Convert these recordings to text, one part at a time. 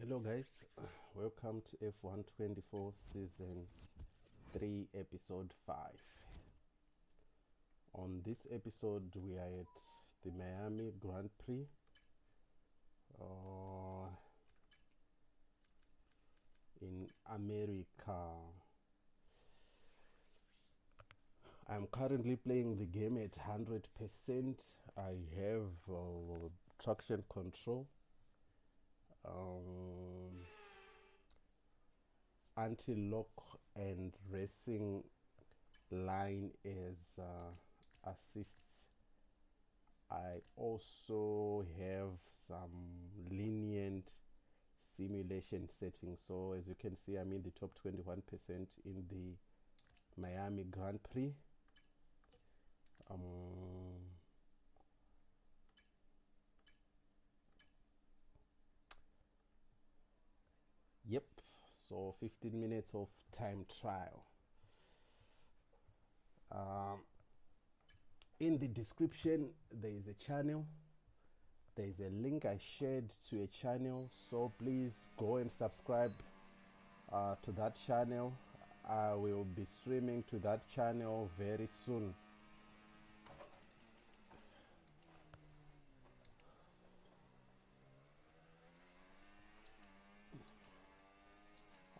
Hello guys, welcome to F1-24 season 3 episode 5. On this episode we are at the Miami Grand Prix. In America. I'm currently playing the game at 100%. I have traction control. Anti-lock and racing line as assists. I also have some lenient simulation settings. So as you can see, I'm in the top 21% in the Miami Grand Prix. Yep, so 15 minutes of time trial. In the description there is a channel, there is a link I shared to a channel, so please go and subscribe to that channel. I will be streaming to that channel very soon.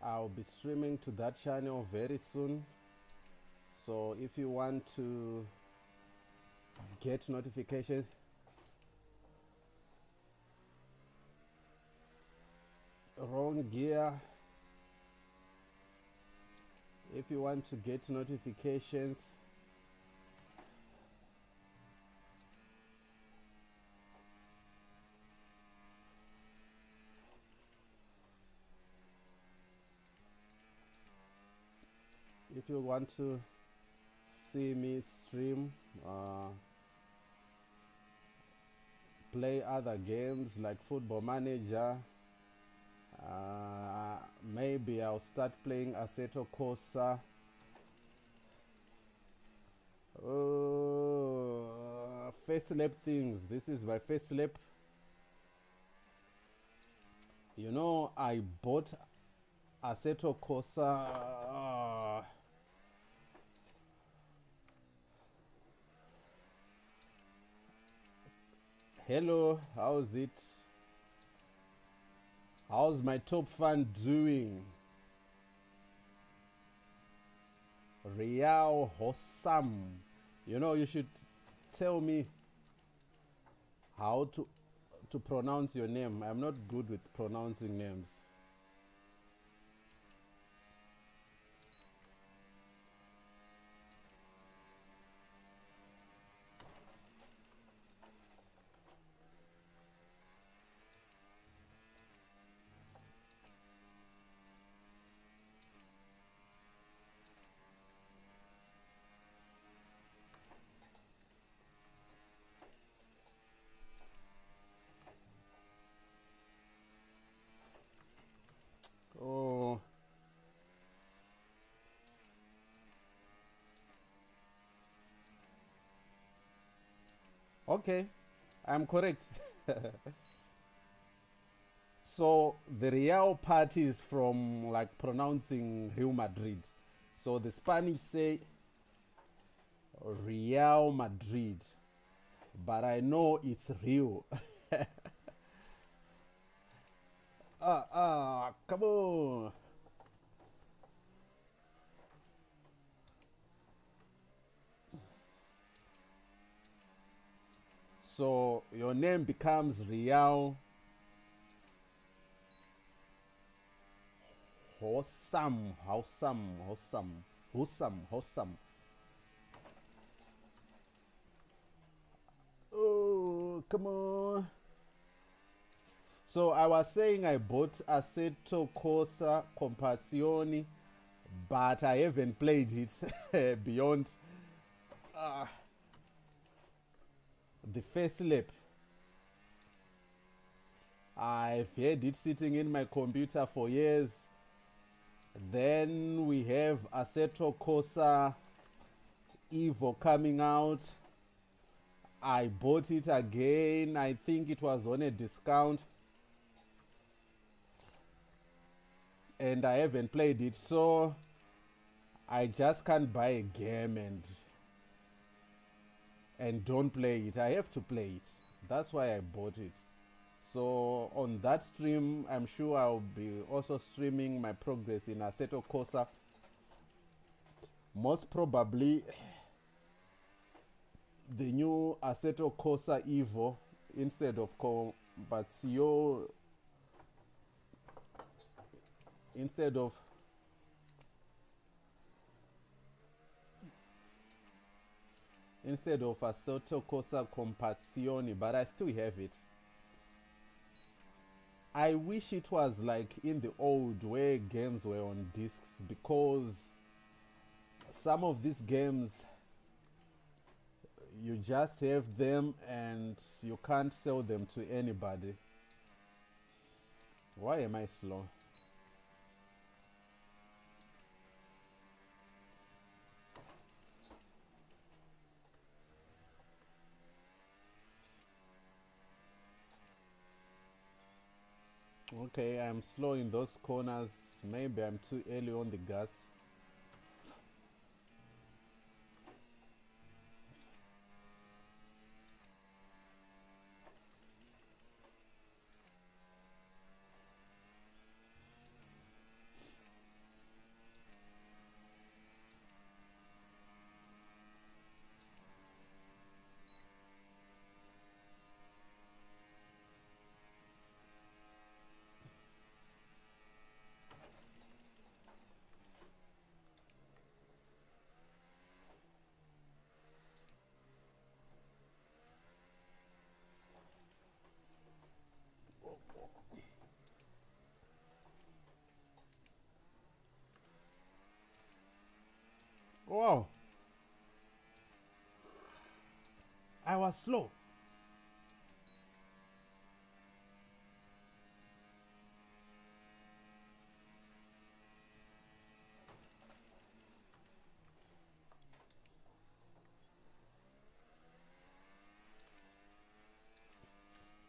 I'll be streaming to that channel very soon. So if you want to get notifications, wrong gear. If you want to get notifications, if you want to see me stream, play other games like Football Manager, maybe I'll start playing Assetto Corsa. First lap things. This is my first lap. You know, I bought Assetto Corsa hello, how's it? How's my top fan doing? Real Hossam. You know, you should tell me how to pronounce your name. I'm not good with pronouncing names. Oh, okay, I'm correct. So the Real part is from like pronouncing Real Madrid. So the Spanish say Real Madrid, but I know it's Rio. Come on. So your name becomes Real Hossam. Oh, come on. So I was saying I bought Assetto Corsa Compassione, but I haven't played it beyond the first lap. I've had it sitting in my computer for years. Then we have Assetto Corsa Evo coming out. I bought it again. I think it was on a discount. and I haven't played it, so I just can't buy a game and don't play it. I have to play it. That's why I bought it. So on that stream, I'm sure I'll be also streaming my progress in Assetto Corsa. Most probably the new Assetto Corsa Evo instead of Combatio, instead of Assetto Corsa Compazione, but I still have it. I wish it was like in the old where games were on discs, because some of these games you just have them and you can't sell them to anybody. Why am I slow? Okay, I'm slow in those corners. Maybe I'm too early on the gas. Wow, I was slow.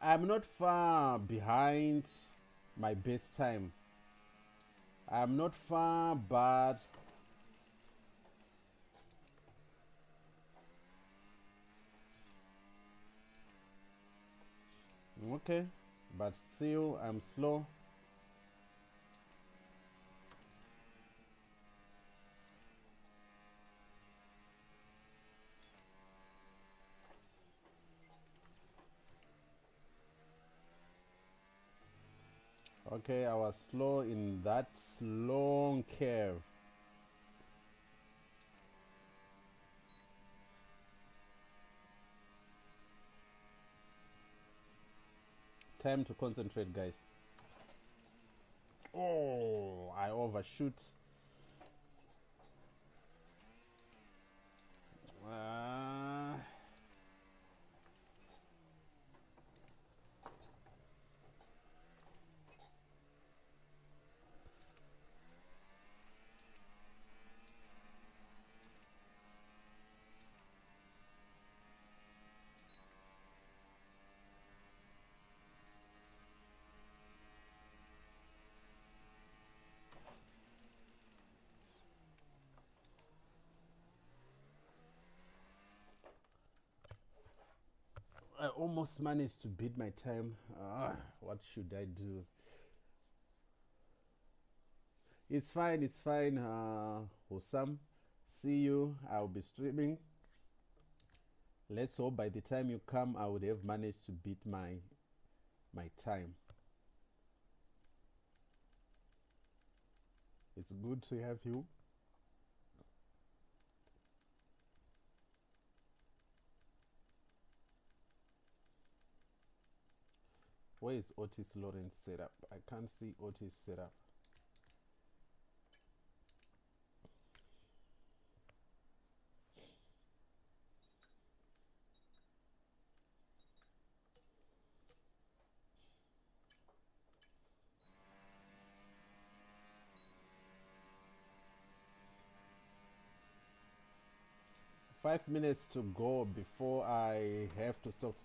I'm not far behind my best time. I'm not far, but okay, but still I'm slow. Okay, I was slow in that long curve. Time to concentrate, guys. Oh, I overshoot. 'I almost managed to beat my time. What should I do? It's fine, it's fine. Hosam, see you. I'll be streaming. Let's hope by the time you come, I would have managed to beat my time. It's good to have you. Where is Otis Lawrence set up? I can't see Otis set up. Five minutes to go before I have to stop.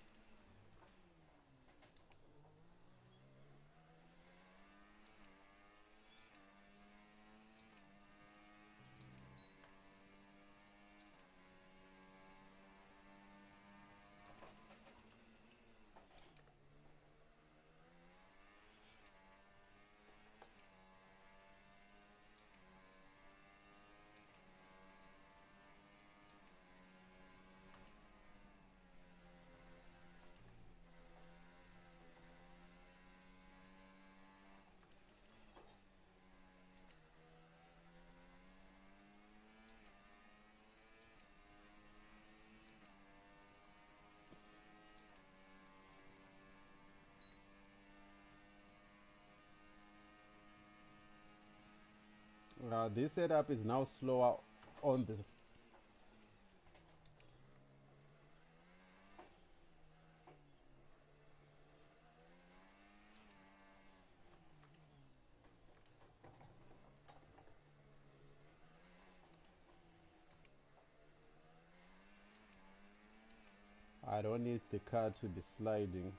This setup is now slower on the. I don't need the car to be sliding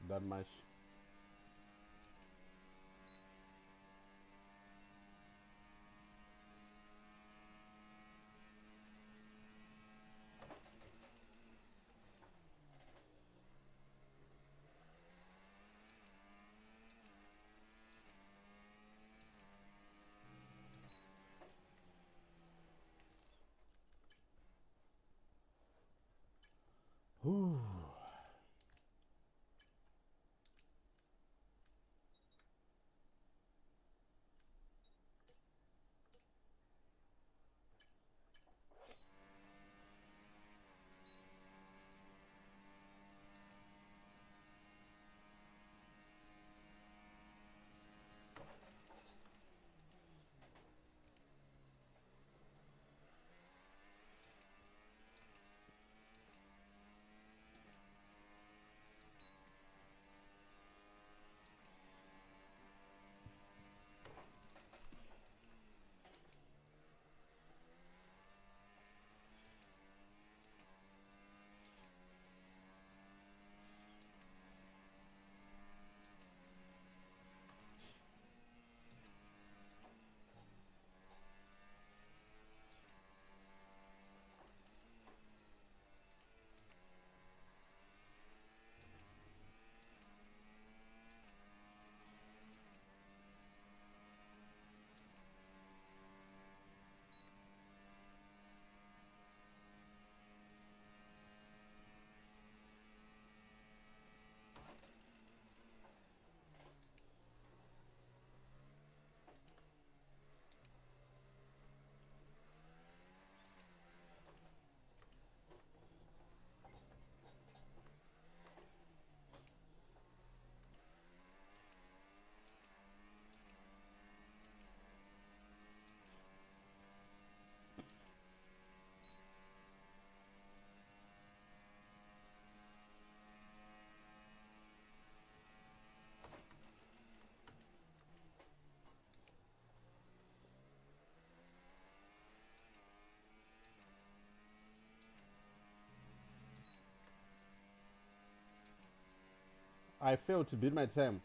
that much. Whew. I failed to beat my time.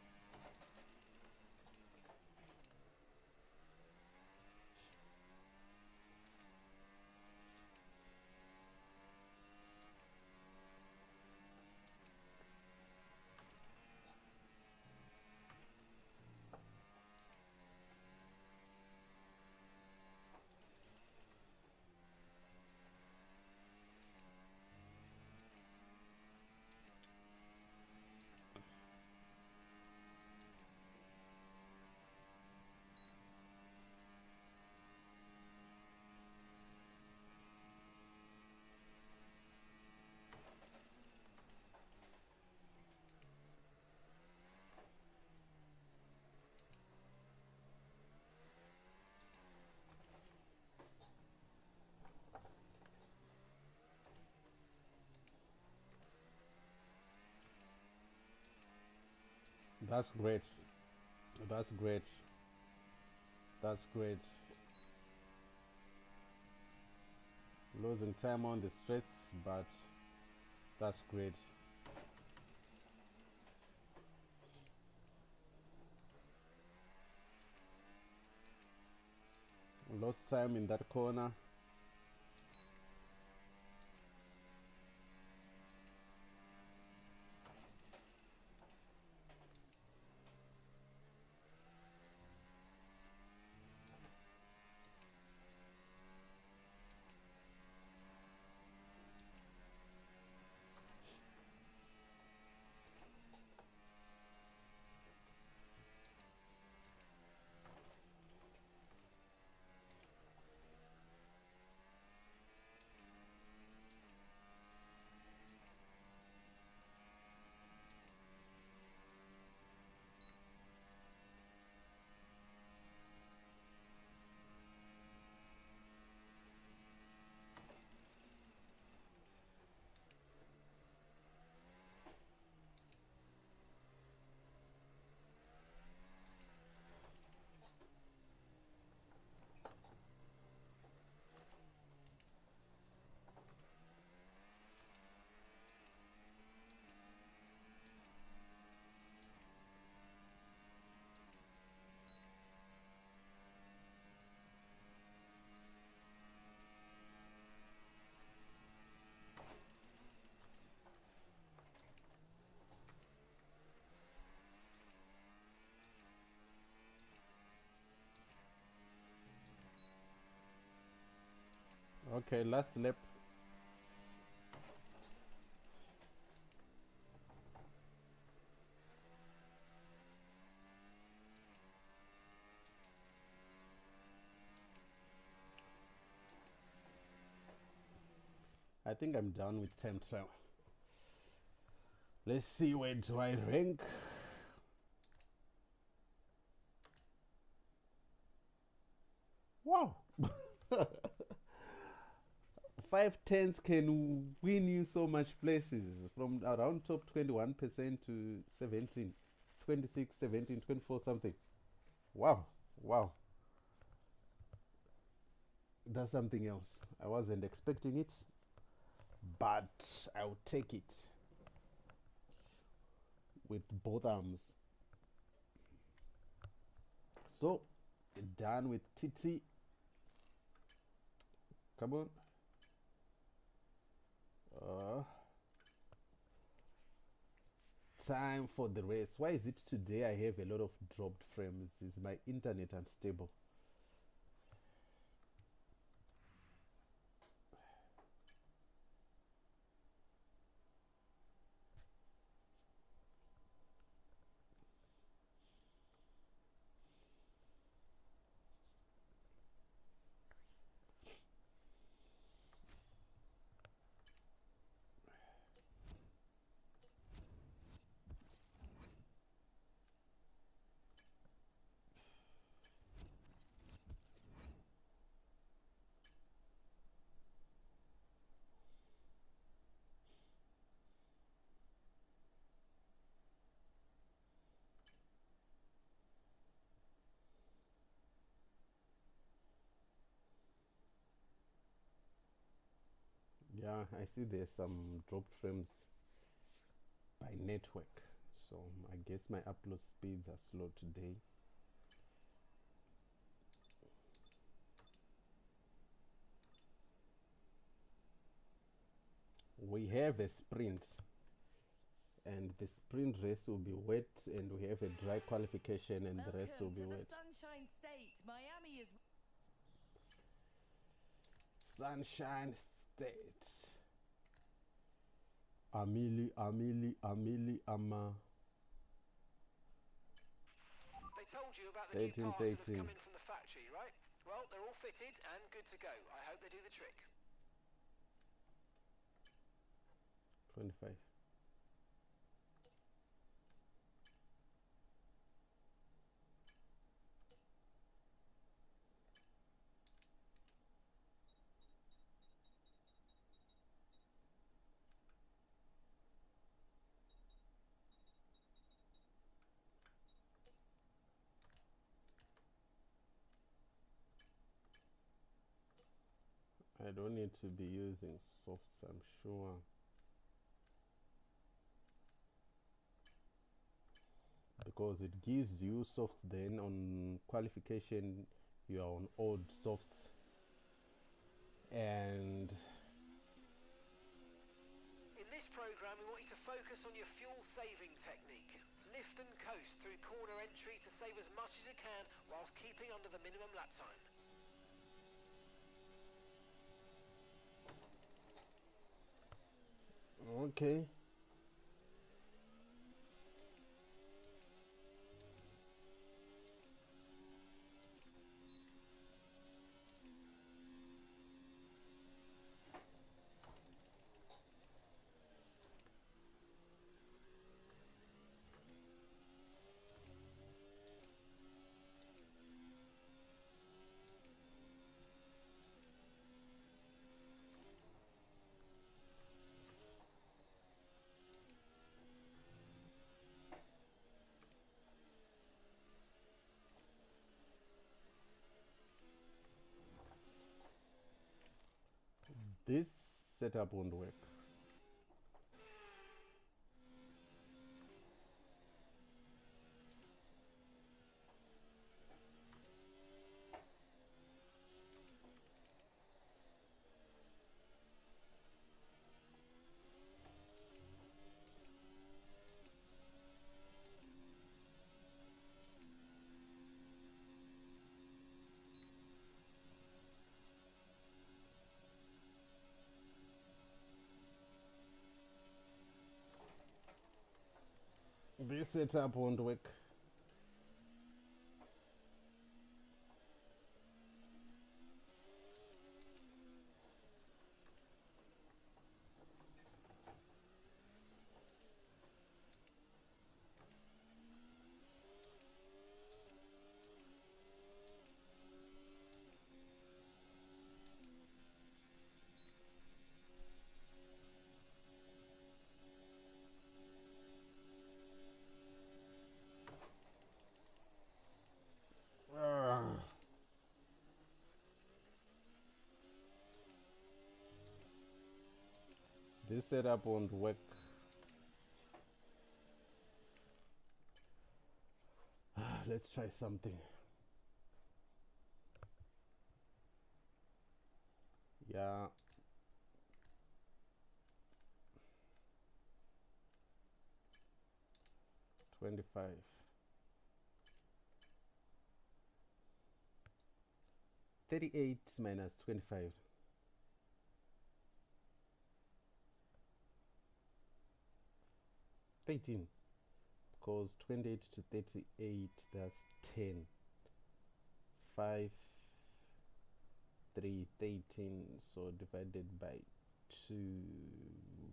That's great. That's great. That's great. Losing time on the straights, but that's great. Lost time in that corner. Okay, last lap. I think I'm done with time trial. Let's see, where do I rank? Wow. 5 10s can win you so much places, from around top 21% to 17, 26, 17, 24 something. Wow. Wow. That's something else. I wasn't expecting it, but I'll take it with both arms. So, done with TT. Come on. Time for the race. Why is it today I have a lot of dropped frames? Is my internet unstable? Yeah, I see there's some dropped frames by network. So I guess my upload speeds are slow today. We have a sprint, and the sprint race will be wet, and we have a dry qualification, and the rest will be wet. Sunshine State. Miami is Sunshine State. Amili, Ama. They told you about the new parts that have come in from the factory, right? Well, they're all fitted and good to go. I hope they do the trick. 25. I don't need to be using softs, I'm sure. Because it gives you softs, then on qualification you are on odd softs. And in this program, we want you to focus on your fuel saving technique. Lift and coast through corner entry to save as much as you can whilst keeping under the minimum lap time. okay. This setup won't work. This setup won't work. This setup won't work. Let's try something. Yeah. $25. 38 minus 25. 13. Because 28 to 38, that's 10. 5, 3, 13. So divided by 2,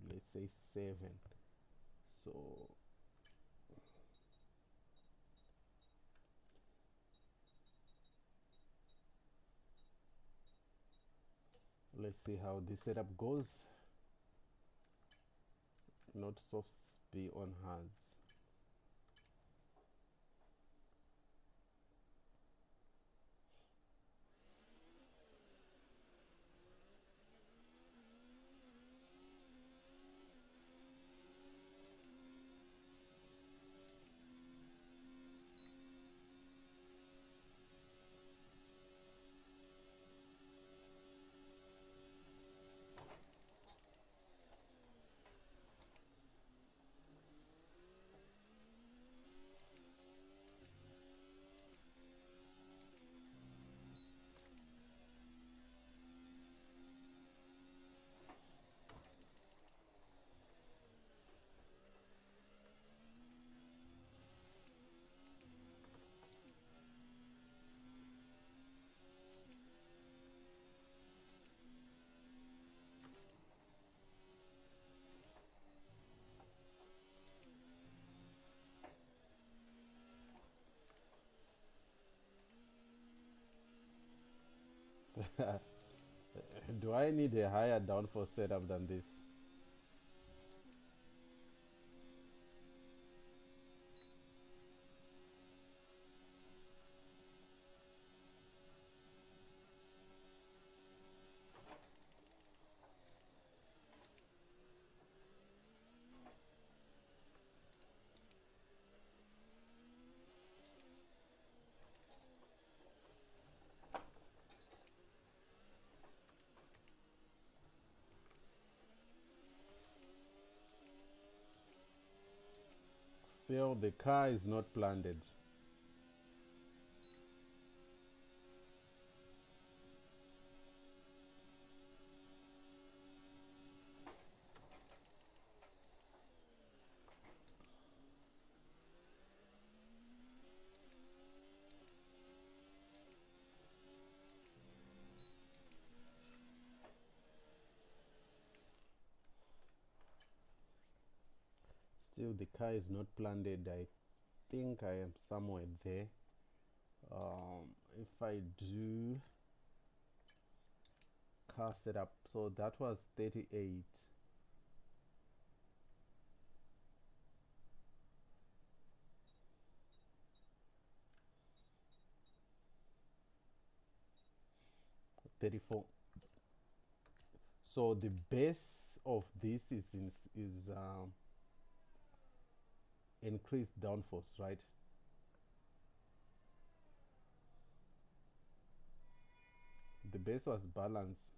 let's say 7. So let's see how this setup goes. Not softs, be on hards. Do I need a higher downforce setup than this? Still, the car is not planted. Still, the car is not planted. I think I am somewhere there. If I do car setup, so that was 38. $34. So the base of this is increased downforce, right? The base was balanced.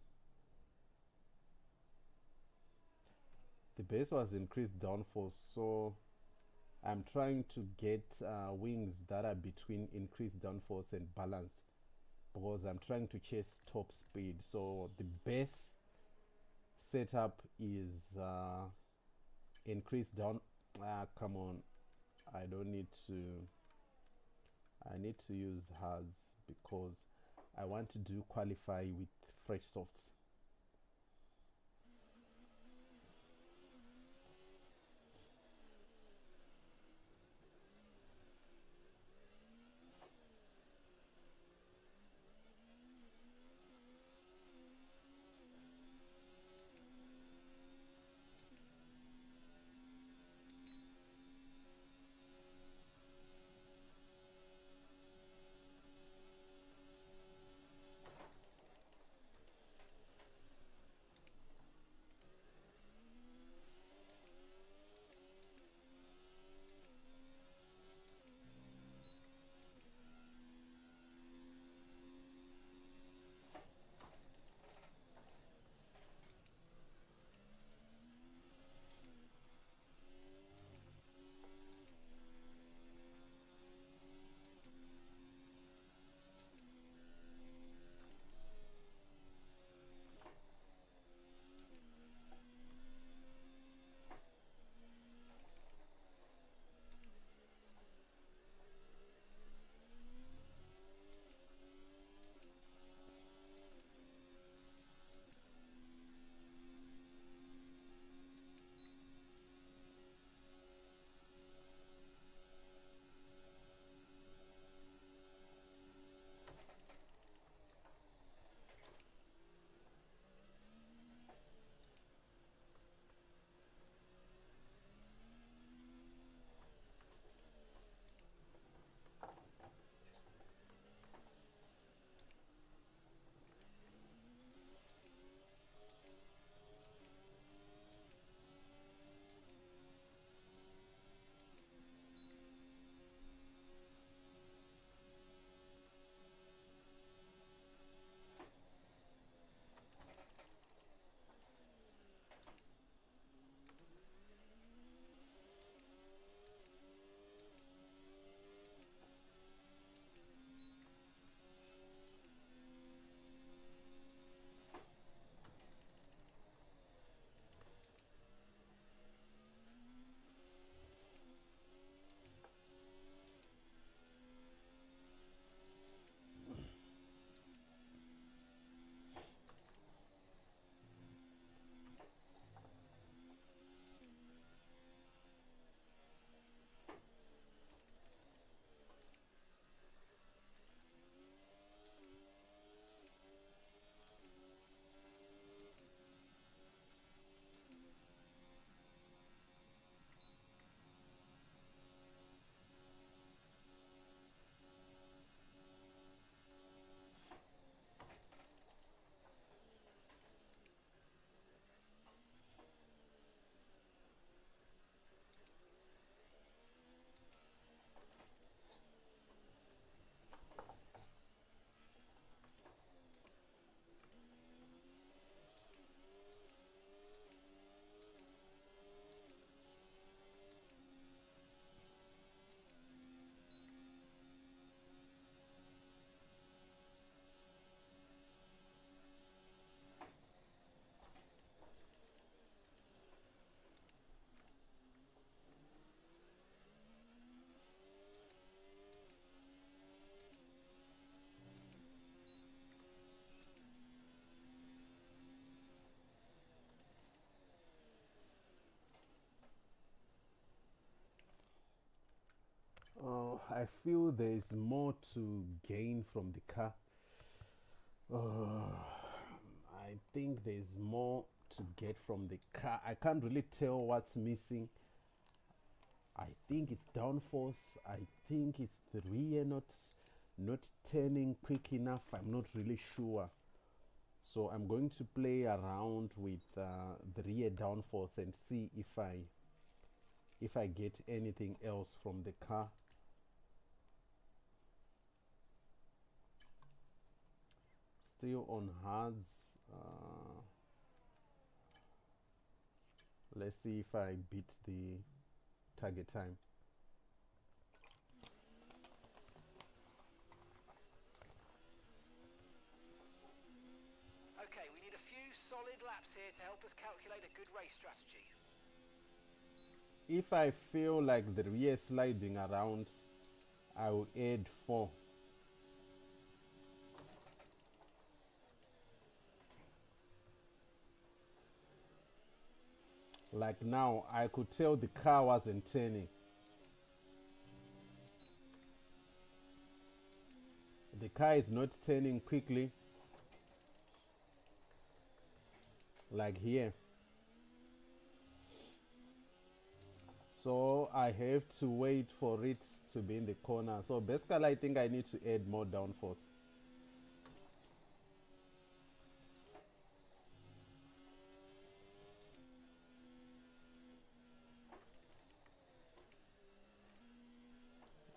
The base was increased downforce, so I'm trying to get wings that are between increased downforce and balance, because I'm trying to chase top speed. So the base setup is increased down. Come on, I don't need to, I need to use hards because I want to do qualify with fresh softs. I feel there is more to gain from the car. I think there's more to get from the car. I can't really tell what's missing. I think it's downforce. I think it's the rear not turning quick enough. I'm not really sure. So I'm going to play around with the rear downforce and see if I get anything else from the car. Still on hards. Let's see if I beat the target time. Okay, we need a few solid laps here to help us calculate a good race strategy. If I feel like the rear sliding around, I will add 4. Like now, I could tell the car wasn't turning. The car is not turning quickly. Like here. So I have to wait for it to be in the corner. So basically I think I need to add more downforce.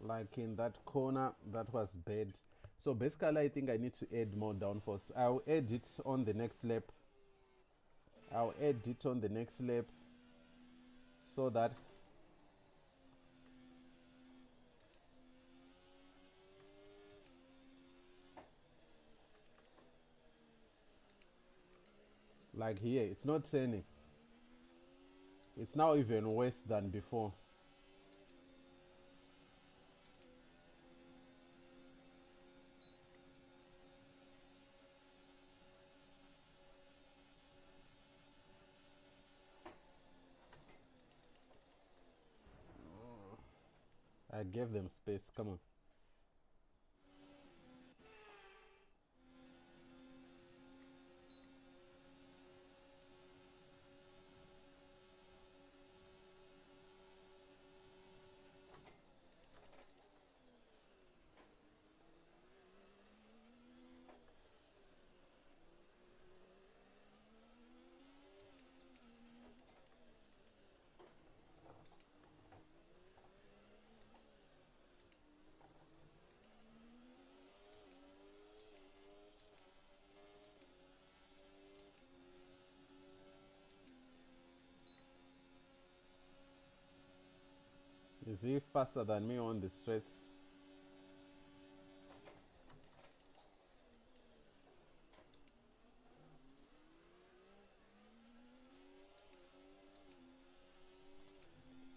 Like in that corner, that was bad. So basically I think I need to add more downforce. I'll add it on the next lap. I'll add it on the next lap so that like here, it's not turning. It's now even worse than before. I gave them space. Come on. Is he faster than me on the straights?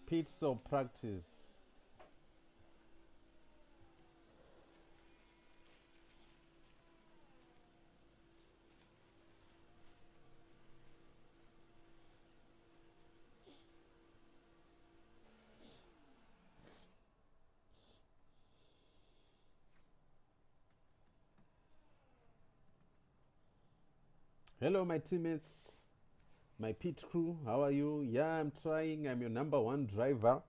Pit stop practice. Hello, my teammates, my pit crew. How are you? Yeah, I'm trying. I'm your number 1 driver.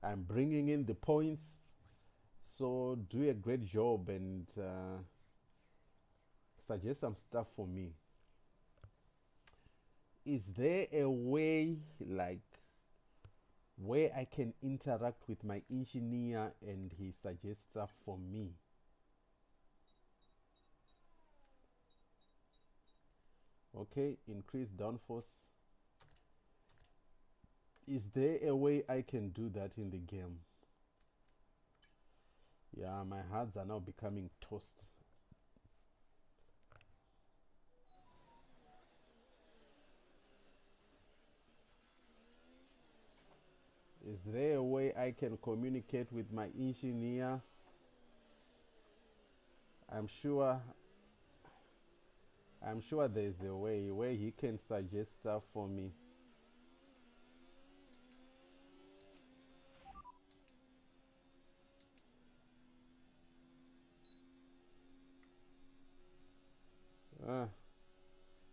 I'm bringing in the points. So do a great job and suggest some stuff for me. Is there a way like where I can interact with my engineer and he suggests stuff for me? Okay, increase downforce. Is there a way I can do that in the game? Yeah, my hands are now becoming toast. Is there a way I can communicate with my engineer? I'm sure there's a way where he can suggest stuff for me.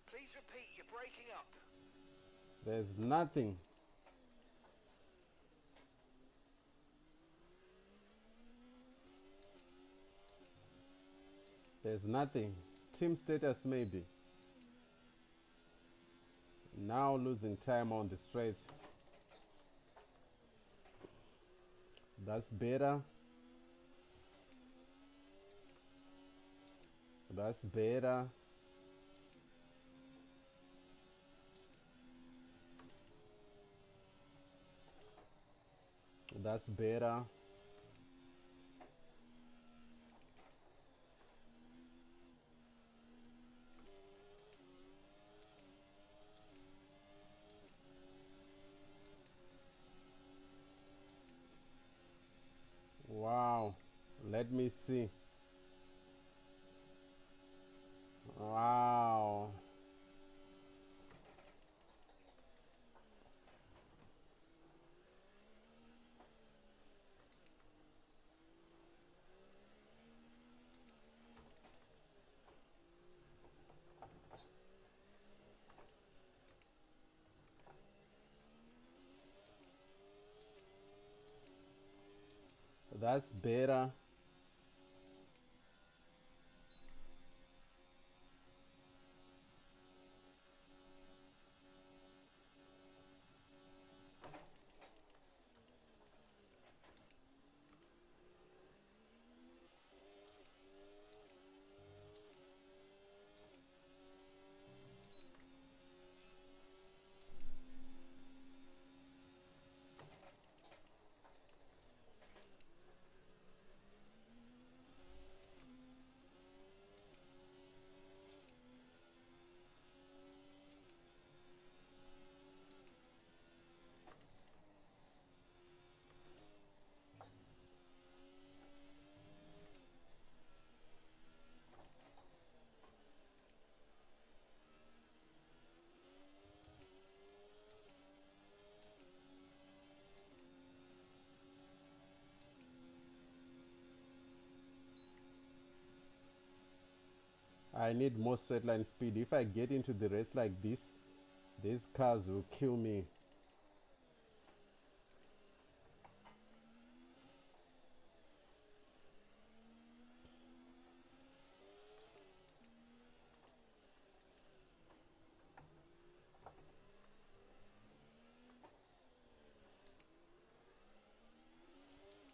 Please repeat, you're breaking up. There's nothing. There's nothing. Team status maybe. Now losing time on the straights. That's better. That's better. That's better. Wow. Let me see. Wow. That's better. I need more straight line speed. If I get into the race like this, these cars will kill me.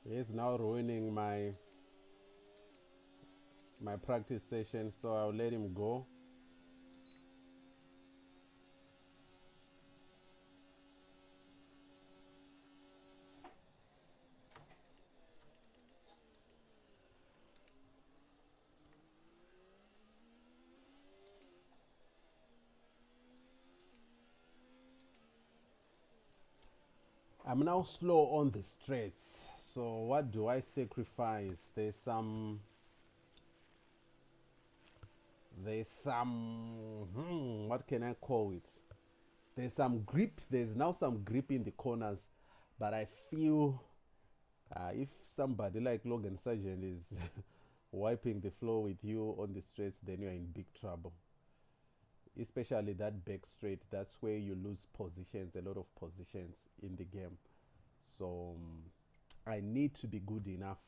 He's now ruining my practice session, so I'll let him go. I'm now slow on the straights. So what do I sacrifice? There's some what can I call it? There's some grip. There's now some grip in the corners, but I feel if somebody like Logan Sargent is wiping the floor with you on the straights, then you're in big trouble. Especially that back straight, that's where you lose positions, a lot of positions in the game. So I need to be good enough,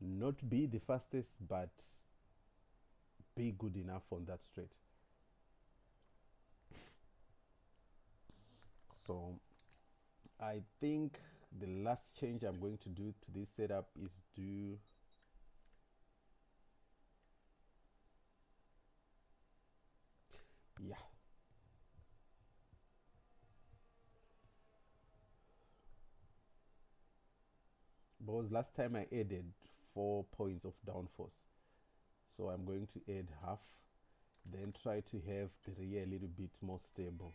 not be the fastest, but be good enough on that straight. So I think the last change I'm going to do to this setup is do yeah, because last time I added 4 points of downforce, so I'm going to add half, then try to have the rear a little bit more stable.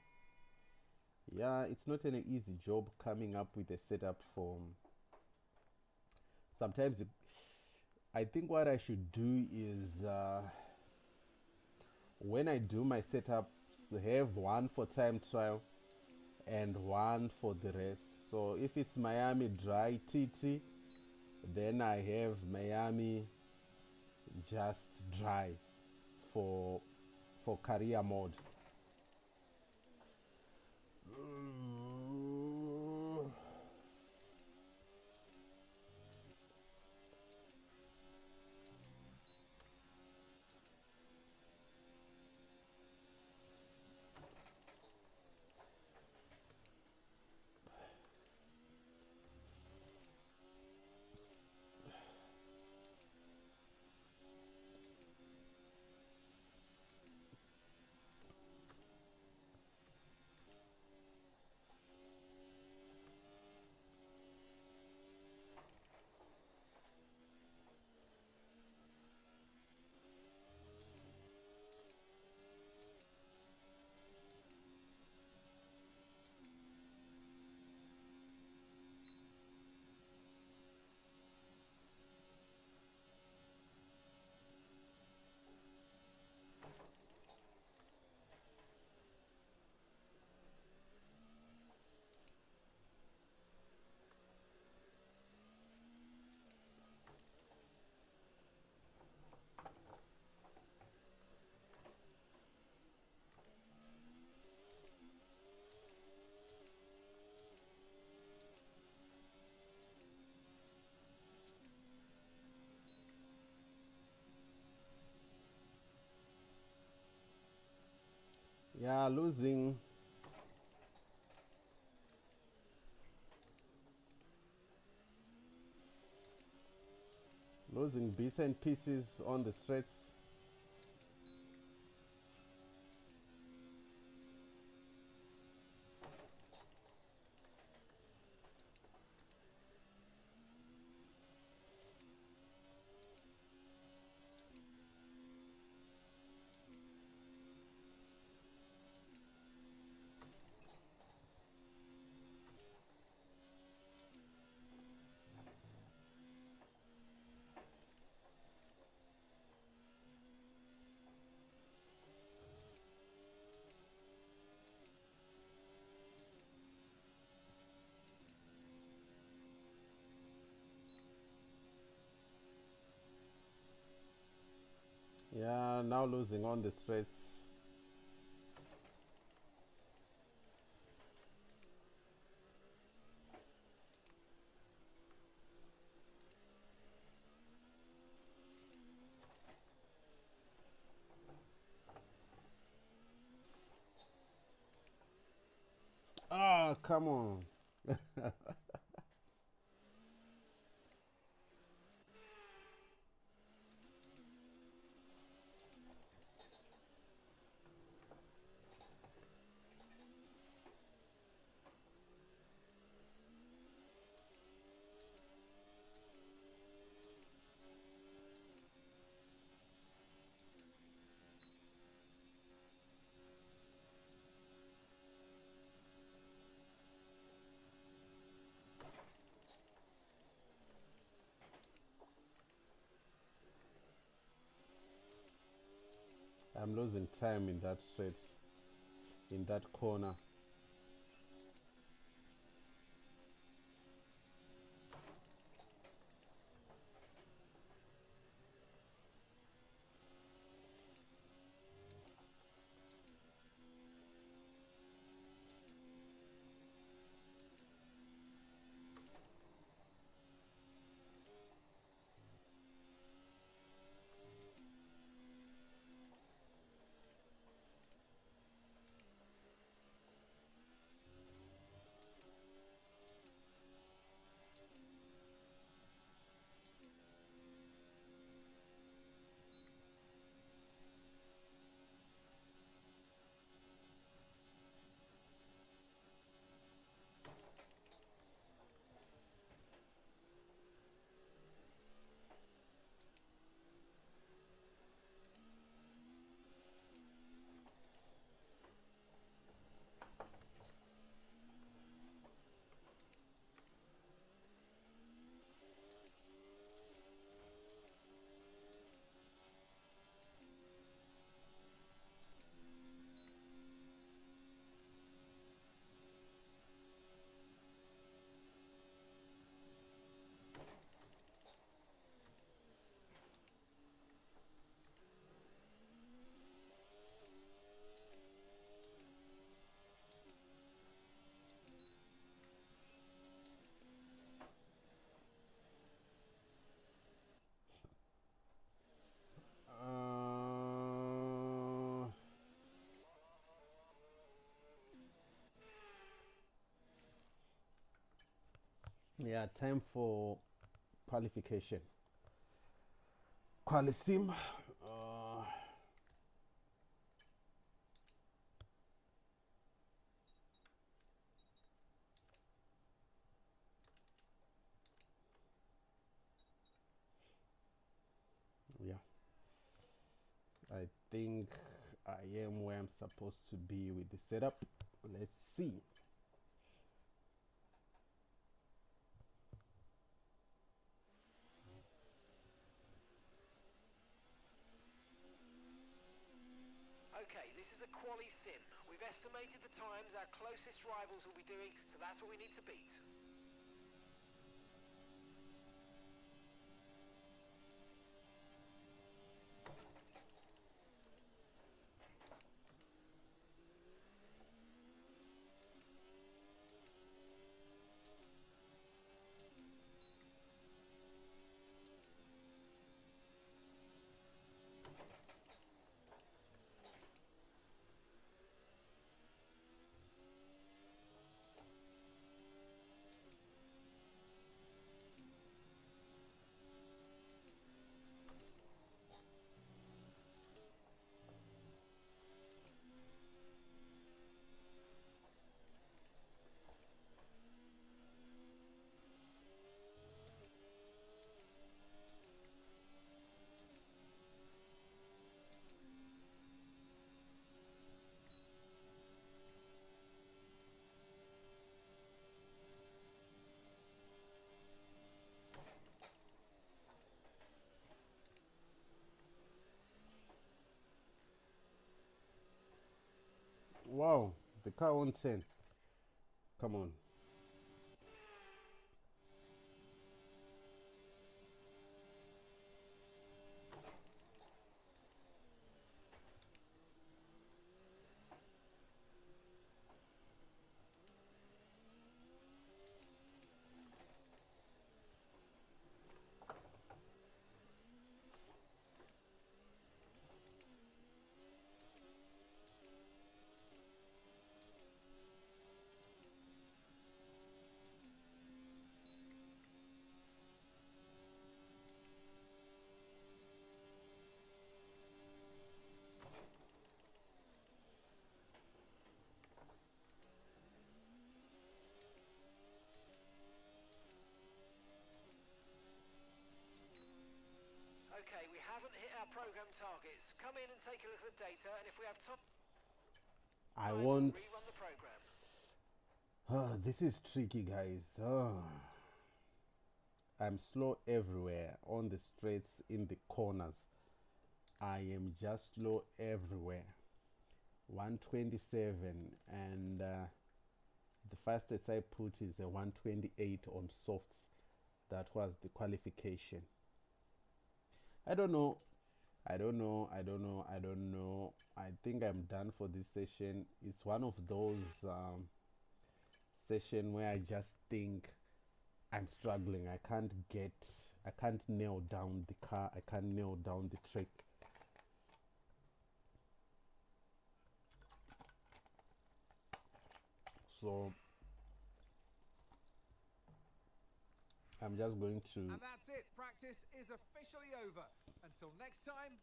Yeah, it's not an easy job coming up with a setup for sometimes I think what I should do is when I do my setups, have one for time trial and one for the rest. So if it's Miami dry TT, then I have Miami just dry for career mode. Yeah, losing bits and pieces on the straights. Yeah, now losing on the straights. Ah, come on. I'm losing time in that straight, in that corner. Yeah, time for qualification. Qualisim. Yeah, I think I am where I'm supposed to be with the setup. Let's see. Okay, this is a quali sim. We've estimated the times our closest rivals will be doing, so that's what we need to beat. Wow, the car on 10. Come on. Okay, we haven't hit our program targets. Come in and take a look at the data, and if we have time, I we'll want. rerun the program. This is tricky, guys. I'm slow everywhere on the straights, in the corners. I am just slow everywhere. 127, and the fastest I put is a 128 on softs. That was the qualification. I don't know. I think I'm done for this session. It's one of those session where I just think I'm struggling. I can't nail down the car. I can't nail down the track. So I'm just going to. And that's it. Practice is officially over. Until next time,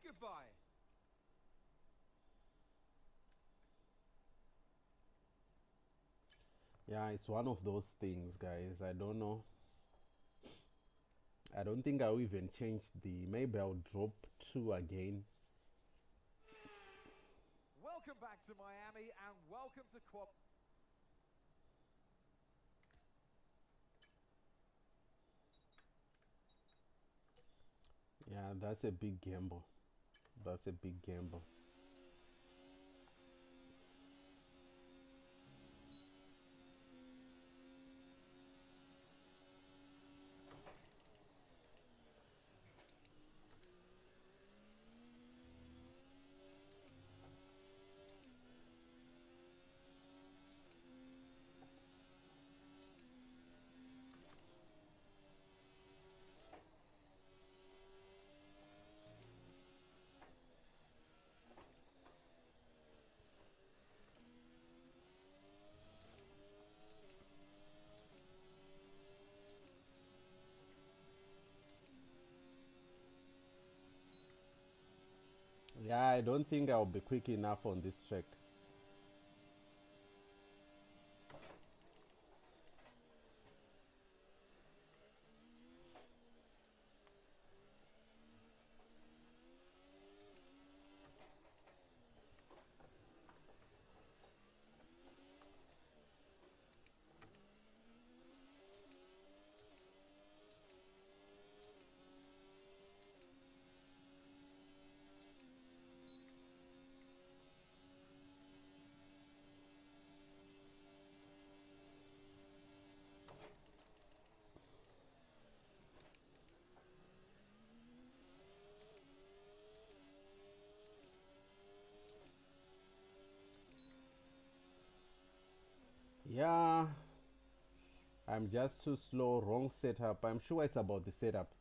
goodbye. Yeah, it's one of those things, guys. I don't know. I don't think I'll even change the. Maybe I'll drop 2 again. Welcome back to Miami and welcome to Quad. Yeah, that's a big gamble. That's a big gamble. Yeah, I don't think I'll be quick enough on this track. Yeah, I'm just too slow. Wrong setup. I'm sure it's about the setup.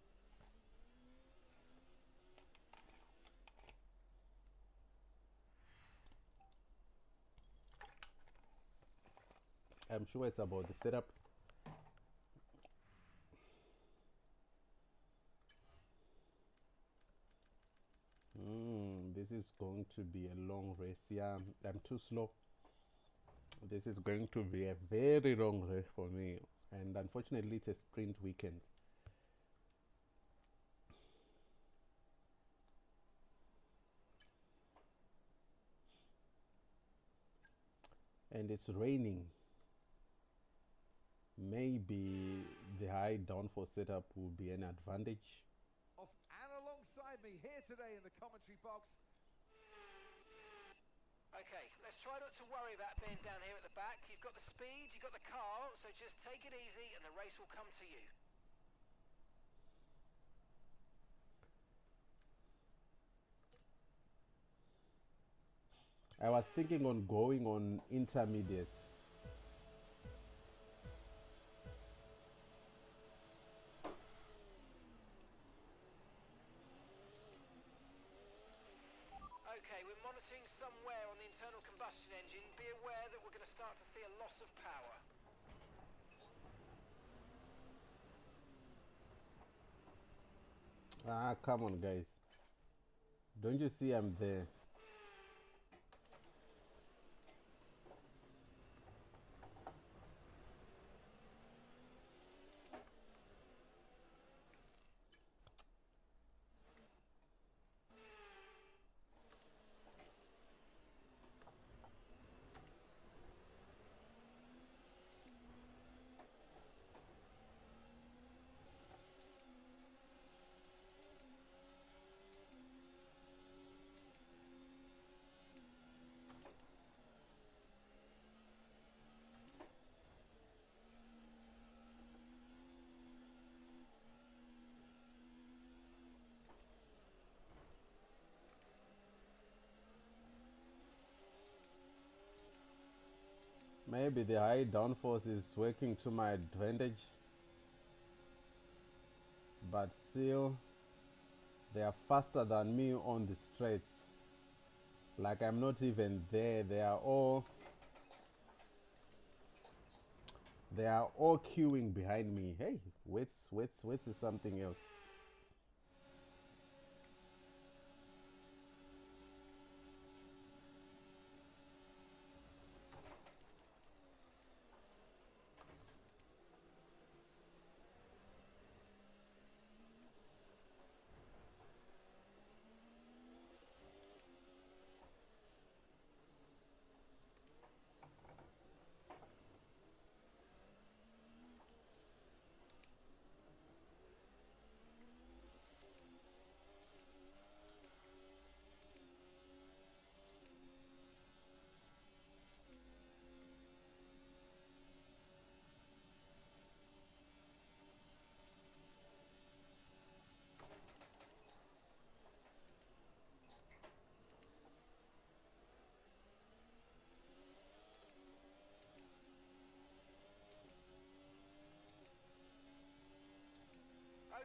I'm sure it's about the setup. This is going to be a long race. Yeah, I'm too slow. This is going to be a very long race for me. And unfortunately, it's a sprint weekend. And it's raining. Maybe the high downforce setup will be an advantage. And alongside me here today in the commentary box. Okay, let's try not to worry about being down here at the back. You've got the speed, you've got the car, so just take it easy and the race will come to you. I was thinking on going on intermediates. Okay, we're monitoring somewhere on the internal combustion engine. Be aware that we're going to start to see a loss of power. Ah, come on, guys. Don't you see I'm there? Maybe the high downforce is working to my advantage, but still they are faster than me on the straights. Like I'm not even there. They are all queuing behind me. Hey, wait is something else.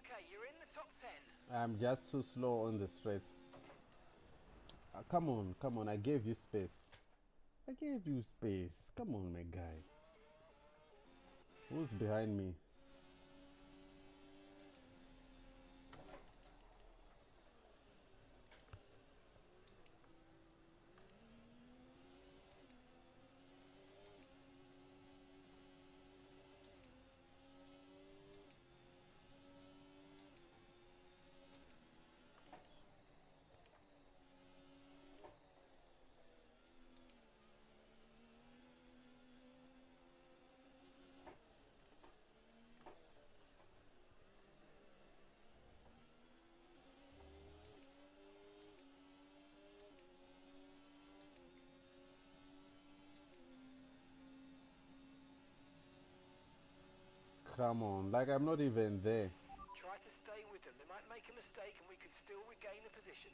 Okay, you're in the top 10. I'm just too slow on the straights. Come on, I gave you space. I gave you space. Come on, my guy. Who's behind me? Come on, like I'm not even there. Try to stay with them. They might make a mistake and we could still regain the position.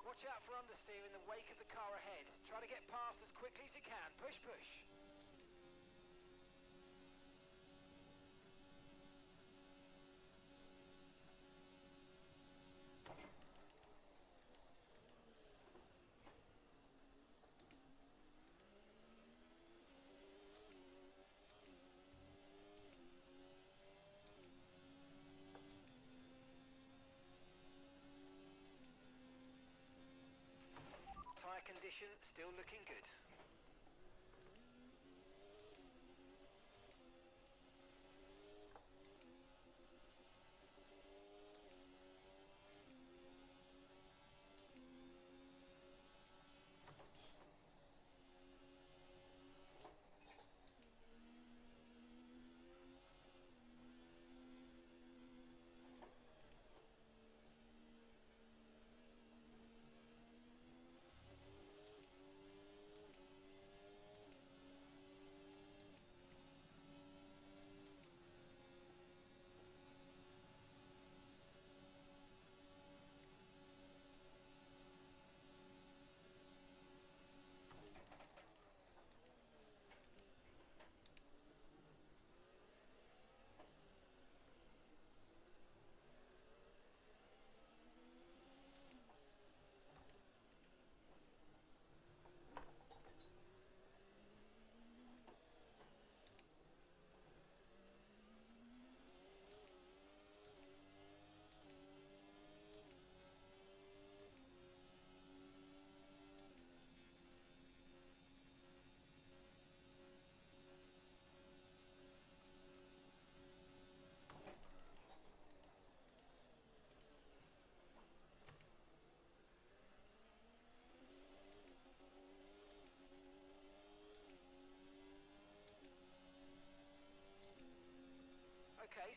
Watch out for understeer in the wake of the car ahead. Try to get past as quickly as you can. Push, push. Tyre condition still looking good.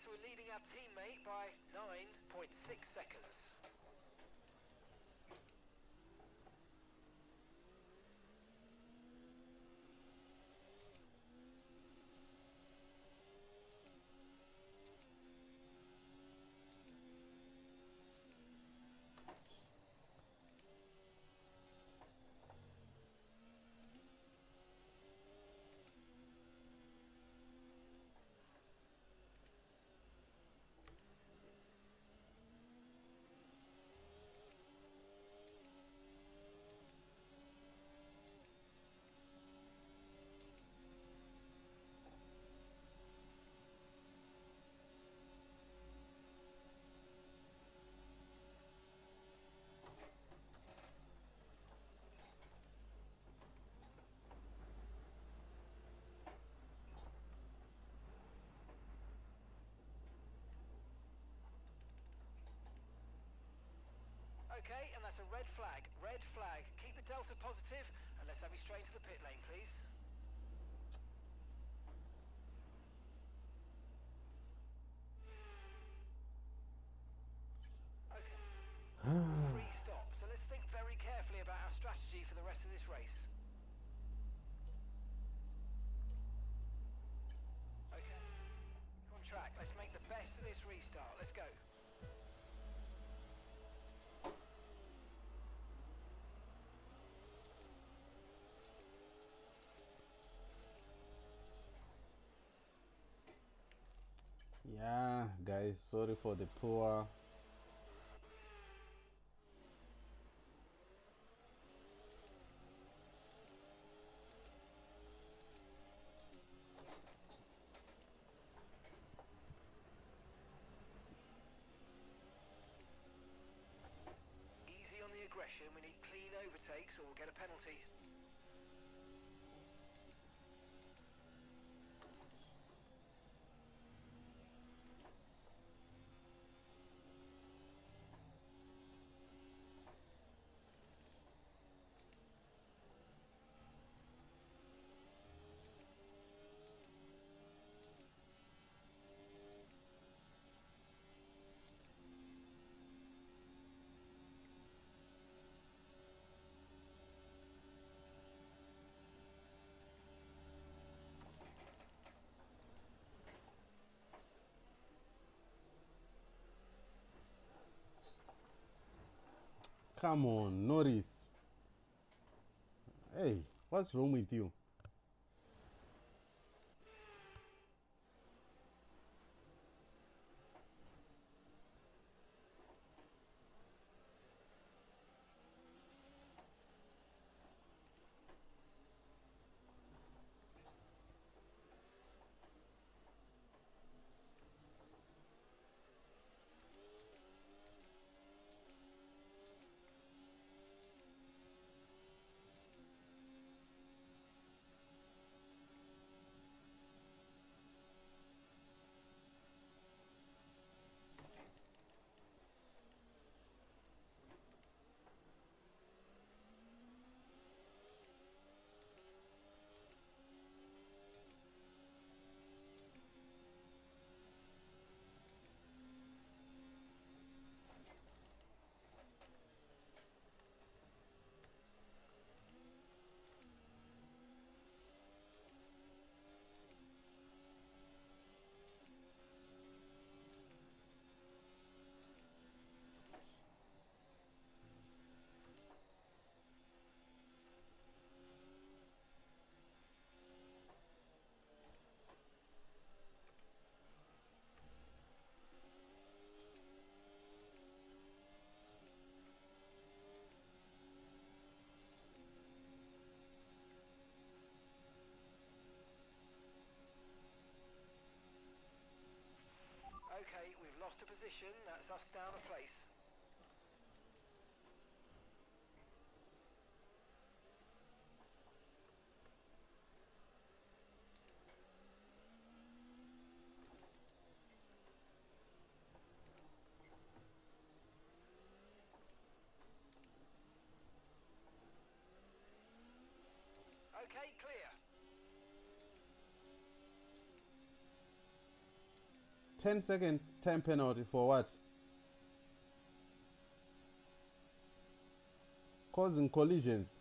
so we're leading our teammate by 9.6 seconds. Okay, and that's a red flag. Red flag. Keep the delta positive, and let's have you straight to the pit lane, please. Okay. 3 stops. So let's think very carefully about our strategy for the rest of this race. Okay. On track. Let's make the best of this restart. Let's go. Yeah, guys, sorry for the poor. Easy on the aggression. We need clean overtakes or we'll get a penalty. Come on, Norris. Hey, what's wrong with you? Okay, we've lost a position. That's us down a place. Okay, clear. 10-second time penalty for what? Causing collisions.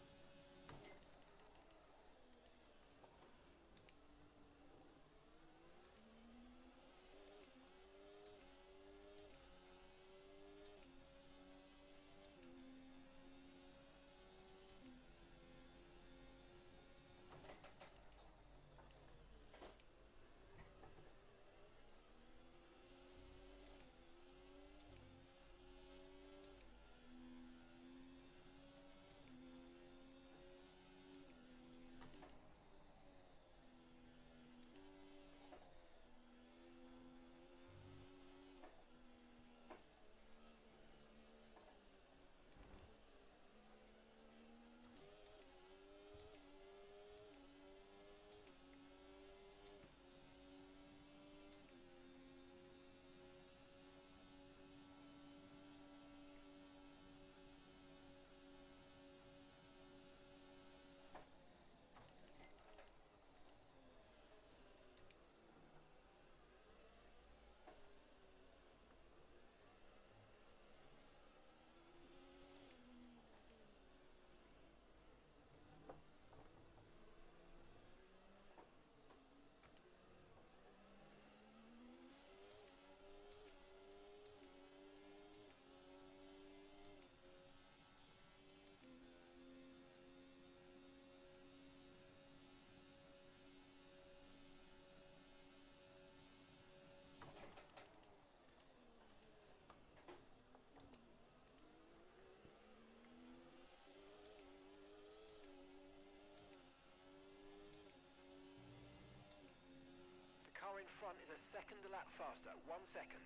The car in front is a second a lap faster, 1 second.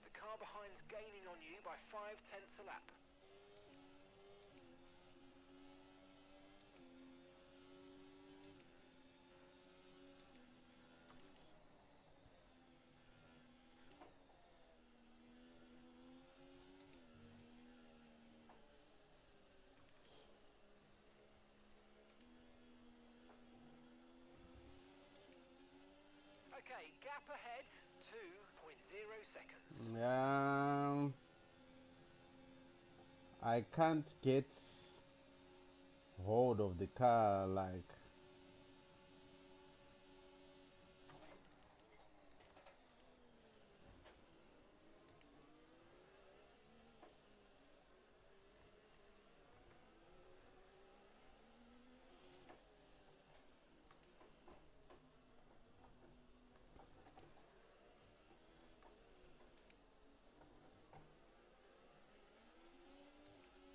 The car behind's gaining on you by 0.5 a lap. Okay, gap ahead, 2.0 seconds. I can't get hold of the car like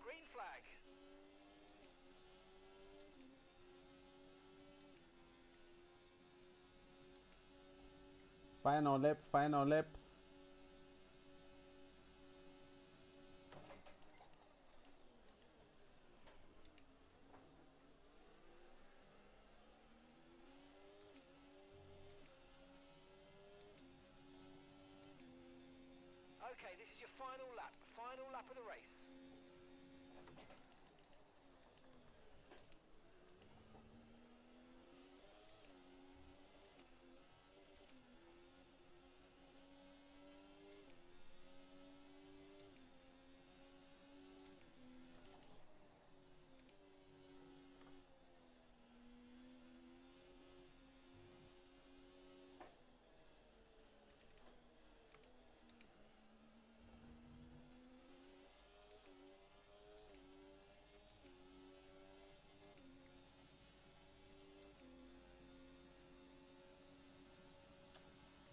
Green flag. final lap, final lap. Okay, this is your final lap of the race.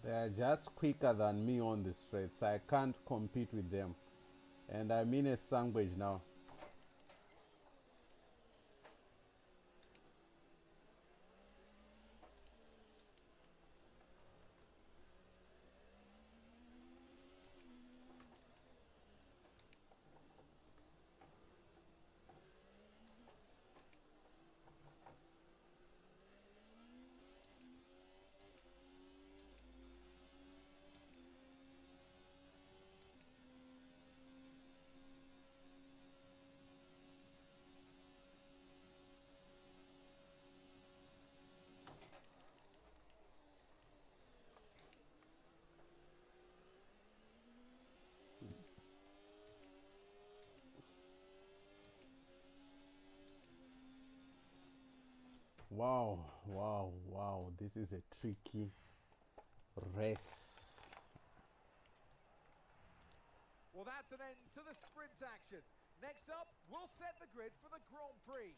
They are just quicker than me on the straights. I can't compete with them. And I'm in a sandwich now. Wow, wow, wow. This is a tricky race. Well, that's an end to the sprint action. Next up, we'll set the grid for the Grand Prix.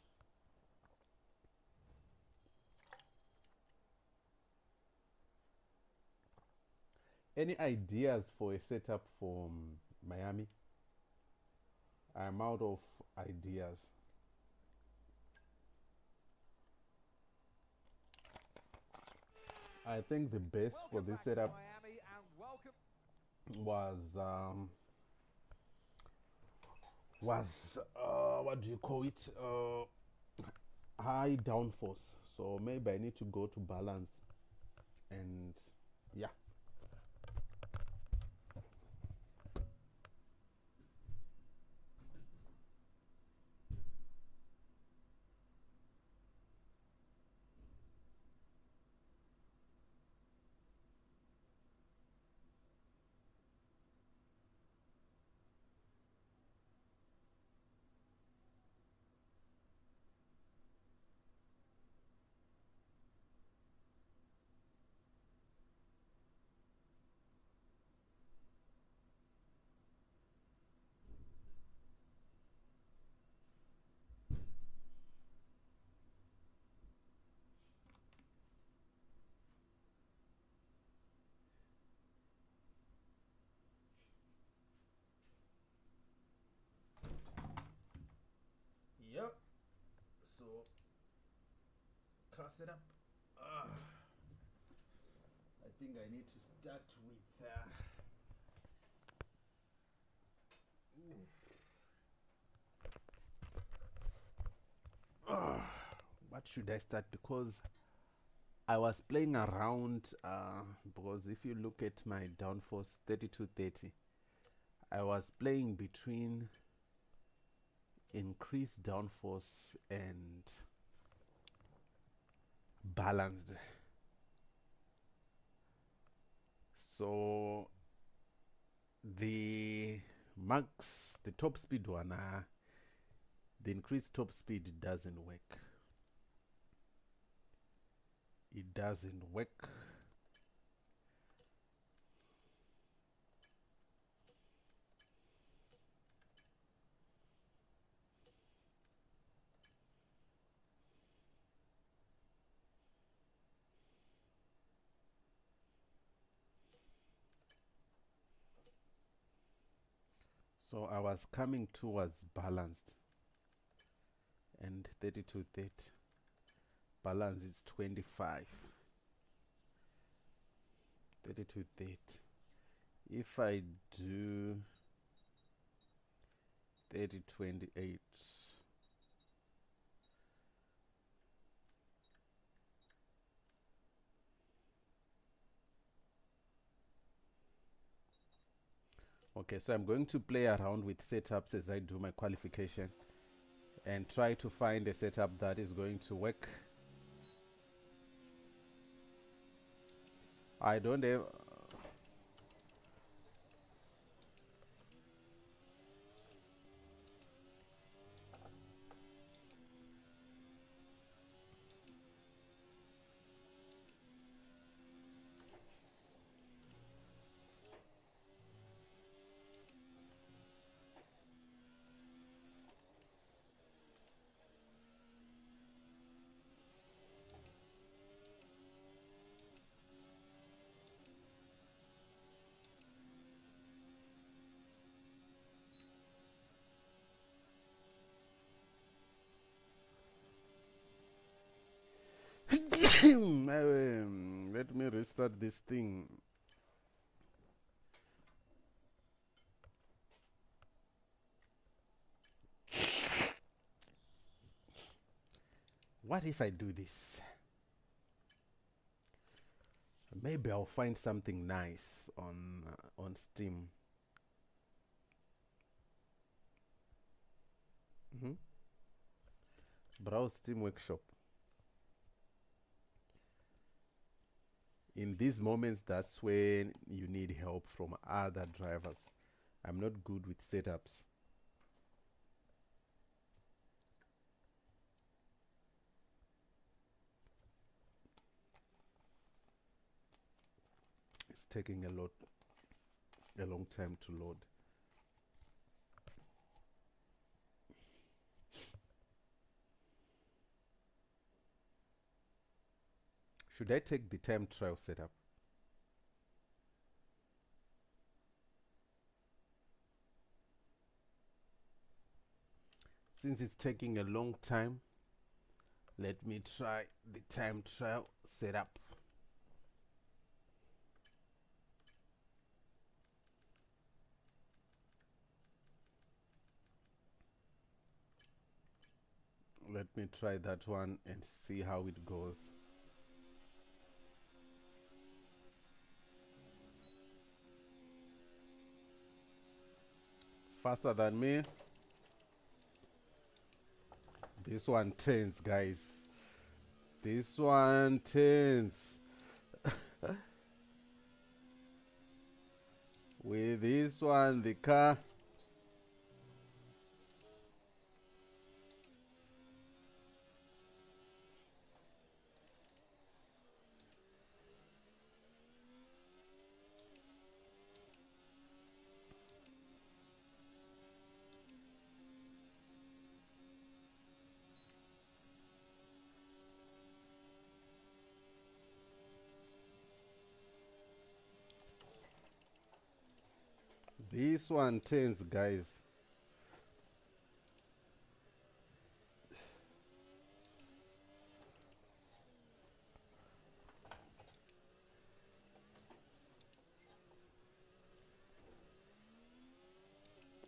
Any ideas for a setup for Miami? I'm out of ideas. I think the best for Welcome this back to setup Miami and welcome. was what do you call it? High downforce. So maybe I need to go to balance, and yeah. Yep. So car setup. I think I need to start with. What should I start? Because I was playing around. Because if you look at my downforce 3230, I was playing between increased downforce and balanced. So the max, the top speed one, the increased top speed doesn't work. It doesn't work. So I was coming towards balanced, and 3230. Balance is 25. 3230. If I do 3028, okay, so I'm going to play around with setups as I do my qualification and try to find a setup that is going to work. I don't have. Let me restart this thing. What if I do this? Maybe I'll find something nice on Steam. Browse Steam Workshop. In these moments, that's when you need help from other drivers. I'm not good with setups. taking a long time to load. Should I take the time trial setup? Since it's taking a long time, let me try the time trial setup. Let me try that one and see how it goes. Faster than me. This one turns, guys. This one turns. With this one, the car. This one turns, guys.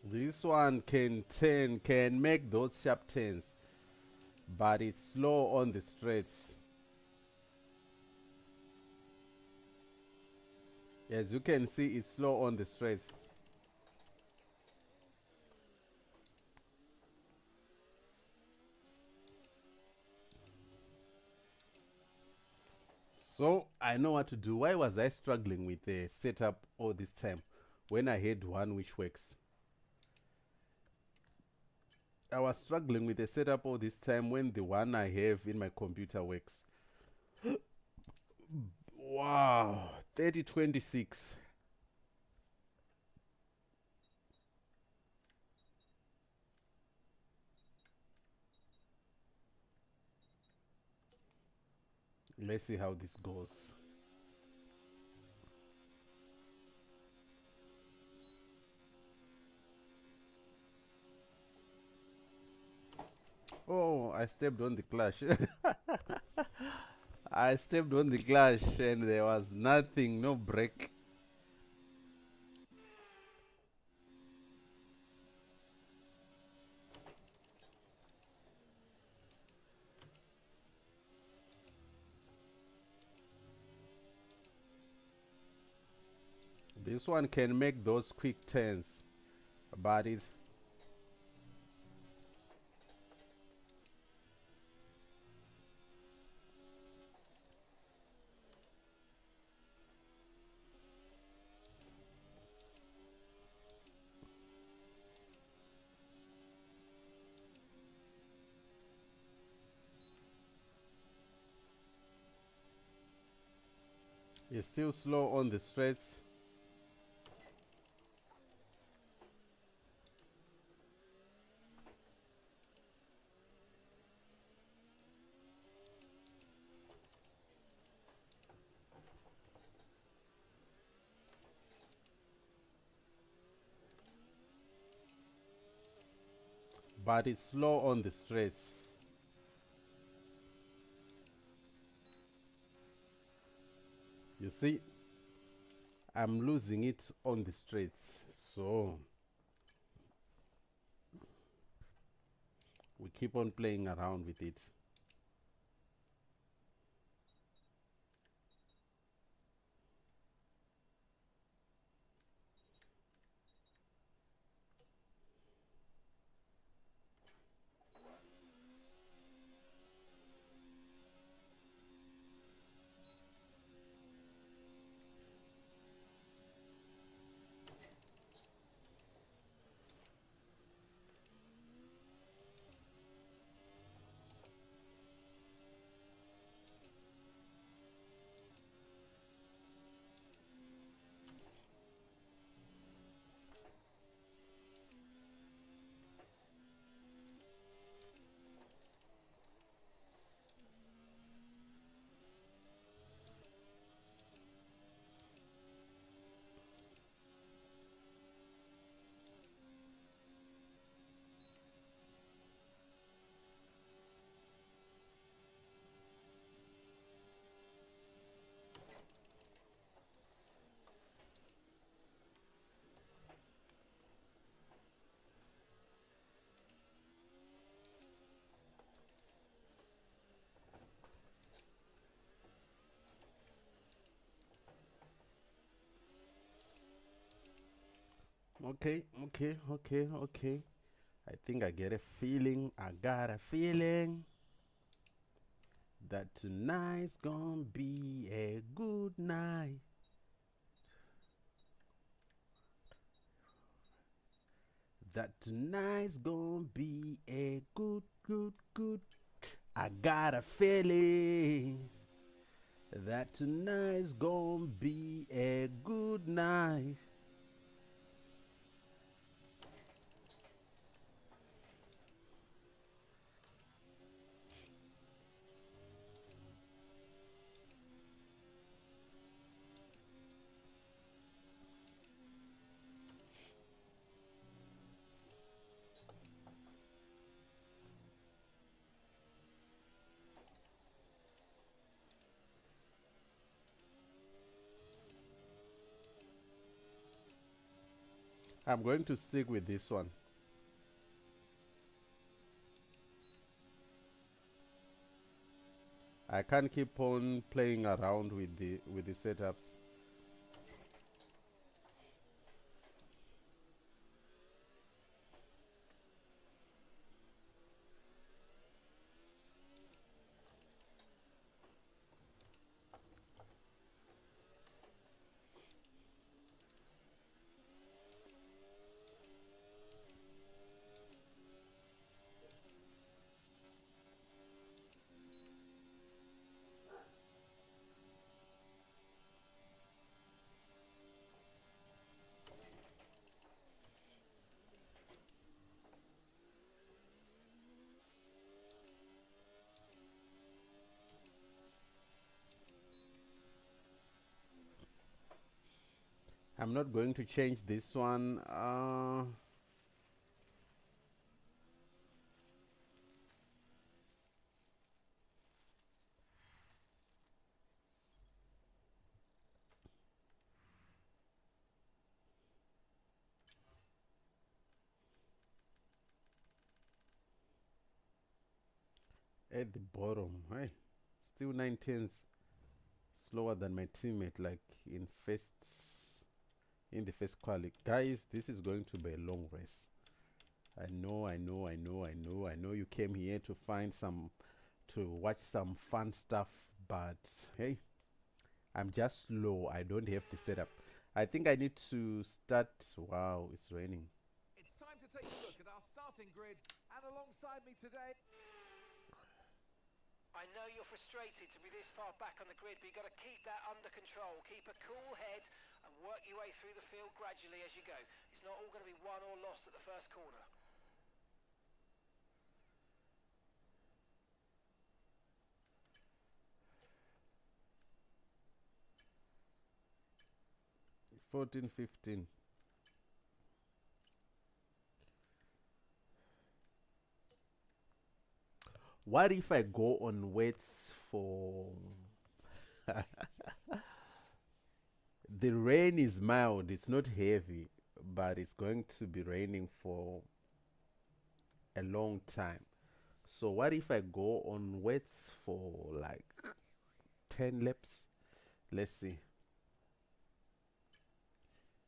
This one can turn, can make those sharp turns, but it's slow on the straights. As you can see, it's slow on the straights. So I know what to do. Why was I struggling with the setup all this time when I had one which works? I was struggling with the setup all this time when the one I have in my computer works. Wow, 3026. Let's see how this goes. Oh, I stepped on the clutch. I stepped on the clutch and there was nothing, no brake. This one can make those quick turns, but it's still slow on the straights. But it's slow on the straights. You see, I'm losing it on the straights. So we keep on playing around with it. Okay, okay, okay, okay. I think I get a feeling. I got a feeling that tonight's gonna be a good night. That tonight's gonna be a good, good, good. I got a feeling that tonight's gonna be a good night. I'm going to stick with this one. I can't keep on playing around with the setups. I'm not going to change this one. At the bottom, hey, still 9 tenths slower than my teammate, like in the first quali. Guys, this is going to be a long race. I know, I know, I know, I know, I know you came here to watch some fun stuff, but hey, I'm just slow. I don't have the setup. I think I need to start. Wow, it's raining. It's time to take a look at our starting grid, and alongside me today. I know you're frustrated to be this far back on the grid, but you've got to keep that under control. Keep a cool head and work your way through the field gradually as you go. It's not all going to be won or lost at the first corner. Fourteen, 15. What if I go on weights for the rain is mild, it's not heavy, but it's going to be raining for a long time. So what if I go on weights for like 10 laps? Let's see.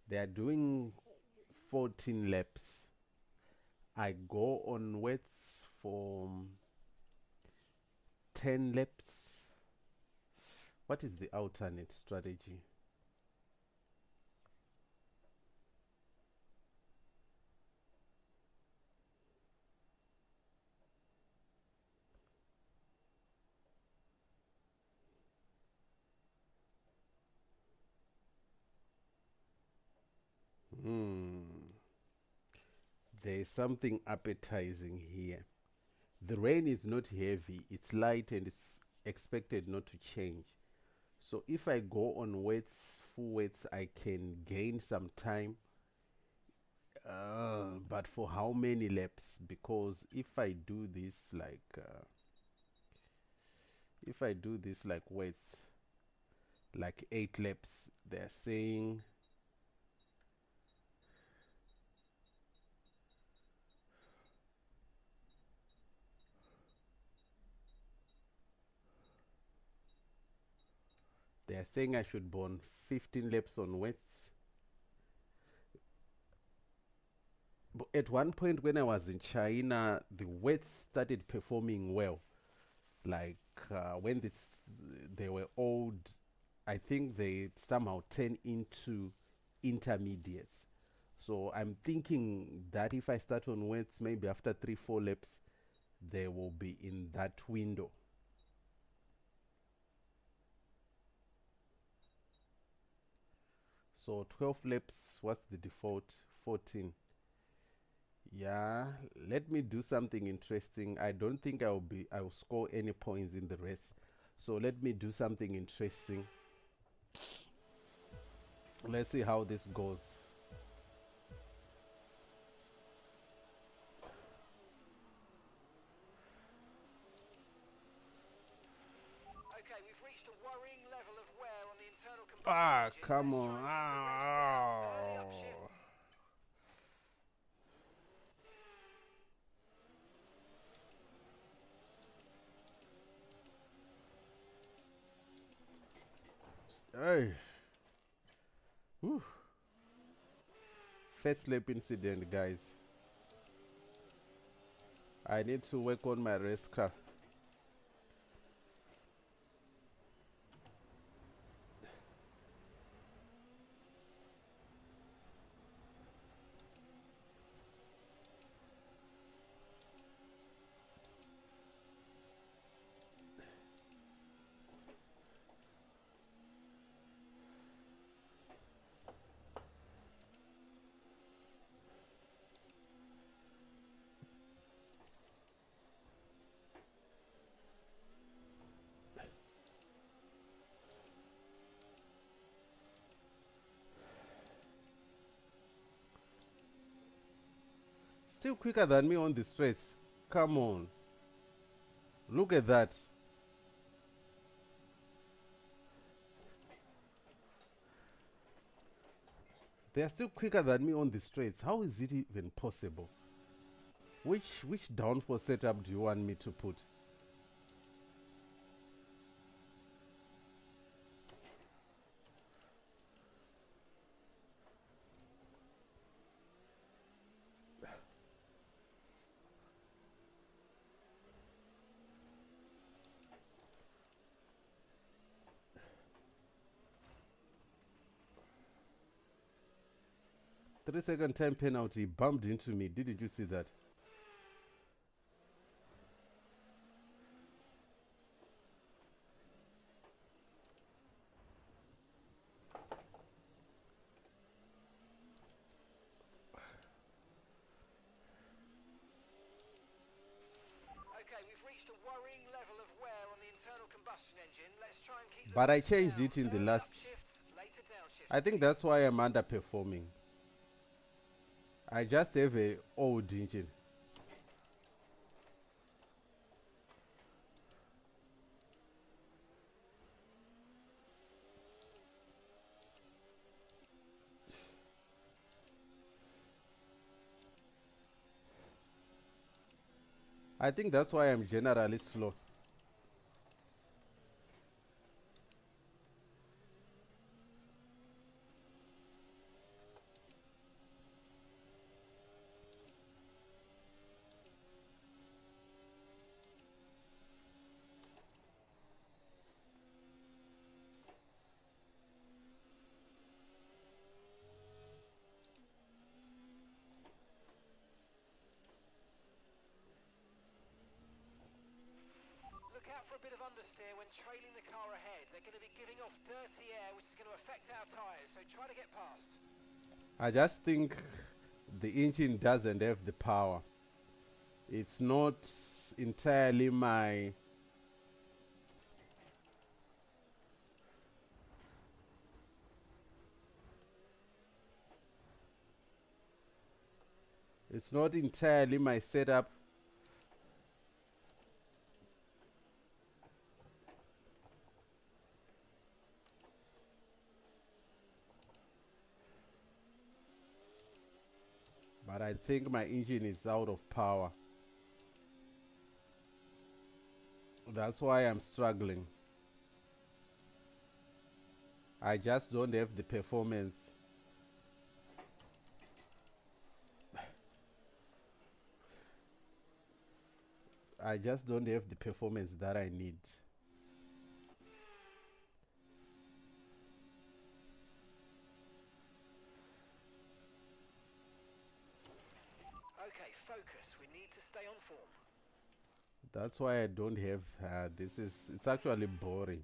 They are doing 14 laps. I go on weights for 10 laps. What is the alternate strategy? There is something appetizing here. The rain is not heavy, it's light and it's expected not to change. So if I go on weights, full weights, I can gain some time. But for how many laps? Because if I do this like weights, like 8 laps, they're saying I should burn 15 laps on weights. At one point when I was in China, the wets started performing well. Like when they were old, I think they somehow turn into intermediates. So I'm thinking that if I start on wets, maybe after 3-4 laps, they will be in that window. So 12 laps, what's the default? 14. Yeah, let me do something interesting. I don't think I'll score any points in the race. So let me do something interesting. Let's see how this goes. Okay, we've reached a worrying level of wear on the internal combustion Ah, engine. come Let's on. try and keep the revs down. Early upshift. Hey. Whew. First lap incident, guys. I need to work on my race car. Still quicker than me on the straights. Come on. Look at that. They are still quicker than me on the straights. How is it even possible? Which downforce setup do you want me to put? Three-second time penalty bumped into me. Didn't you see that? Okay, we've reached a worrying level of wear on the internal combustion engine. Let's try and keep the But I revs changed down. it in the Early last. upshifts, later downshifts, I think please. that's why I'm underperforming. I just have a old engine. I think that's why I'm generally slow. Look out for a bit of understeer when trailing the car ahead. They're going to be giving off dirty air, which is going to affect our tyres, so try to get past. I just think the engine doesn't have the power. It's not entirely my. It's not entirely my setup. But I think my engine is out of power. That's why I'm struggling. I just don't have the performance. I just don't have the performance that I need. Okay, focus. We need to stay on form. That's why I don't have it's actually boring.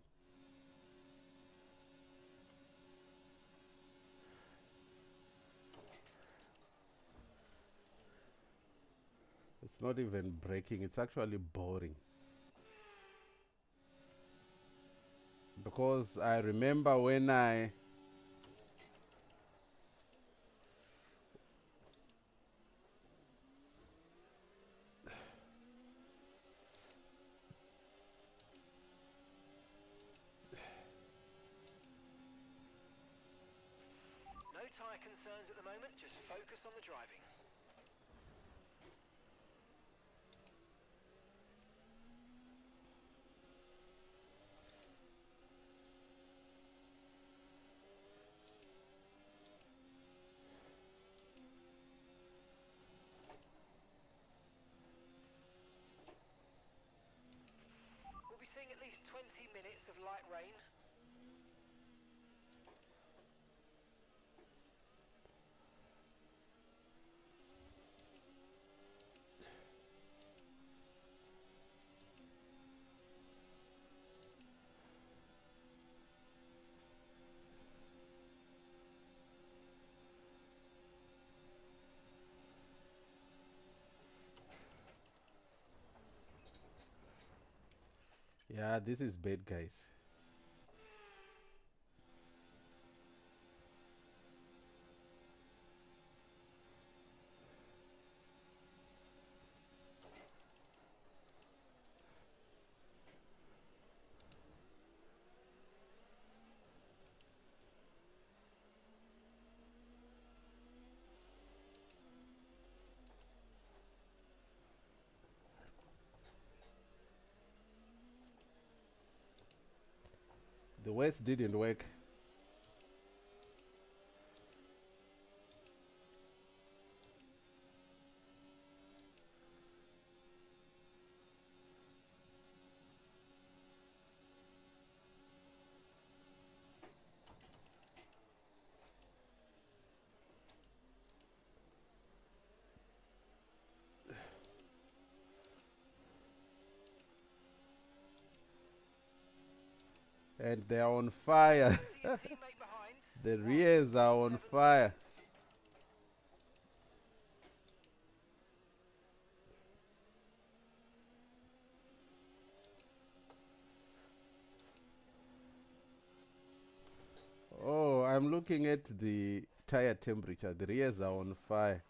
It's not even breaking, it's actually boring. Because I remember when I No tyre concerns at the moment, just focus on the driving. We'll be seeing at least 20 minutes of light rain. yeah, this is bad, guys. The West didn't work. And they're on fire. See your teammate behind. The rears are on 1.7 fire. seconds. Oh, I'm looking at the tire temperature. The rears are on fire.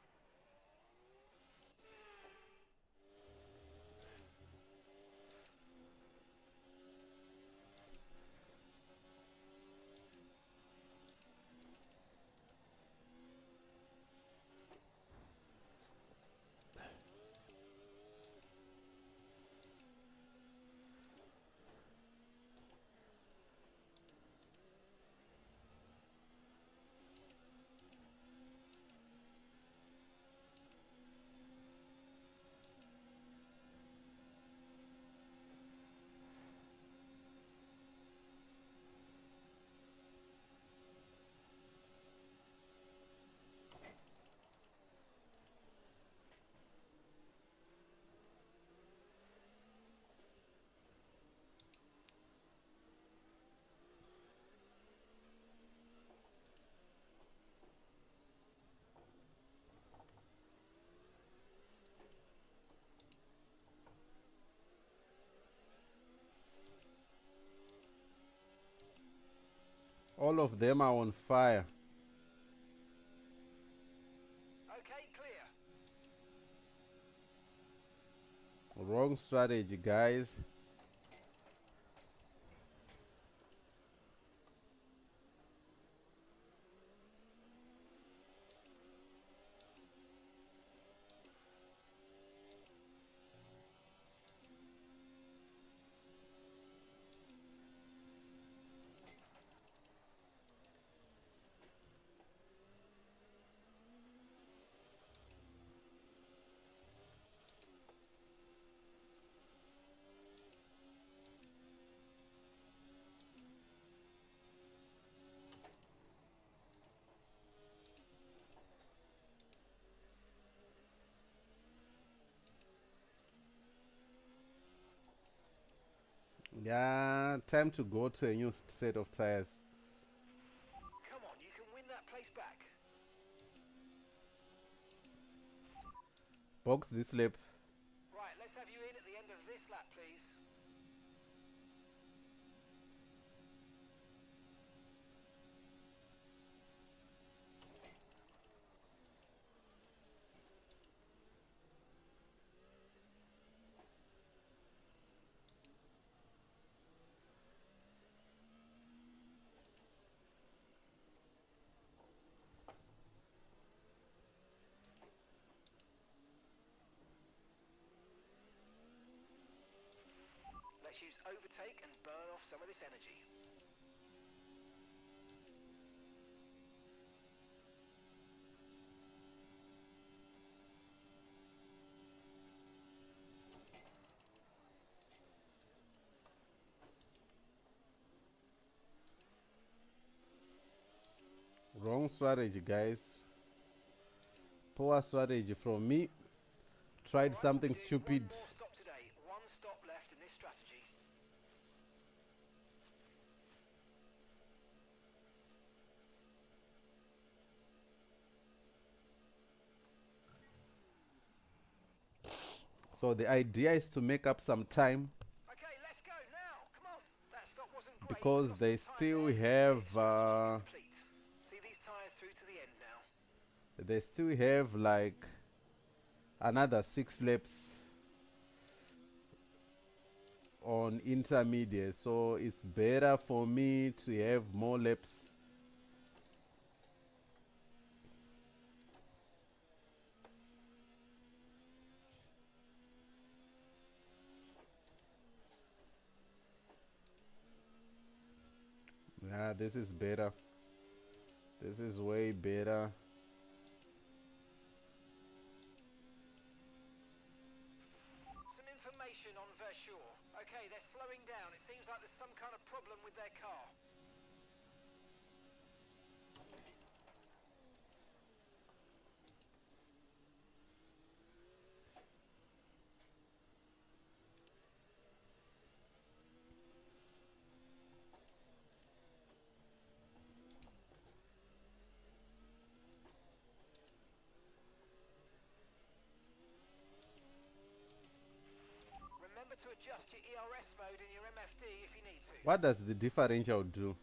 All of them are on fire. Okay, clear. Wrong strategy, guys. Yeah, time to go to a new set of tires. Come on, you can win that place back. Box this lap. Right, let's have you in at the end of this lap, please. Let's use overtake and burn off some of this energy. Wrong strategy, guys. Poor strategy from me. Tried Right, something we'll do stupid. One more stop today. One stop left in this strategy. So the idea is to make up some time Okay, let's go now. Come on. That stop wasn't great. because Lost they some time still there. have Strategy complete. See these tyres through to the end now. they still have like another 6 laps on intermediate, so it's better for me to have more laps. Yeah, this is better. This is way better. Some information on Versure. Okay, they're slowing down. It seems like there's some kind of problem with their car. Remember to adjust your ERS mode in your MFD if you need to. What does the differential do?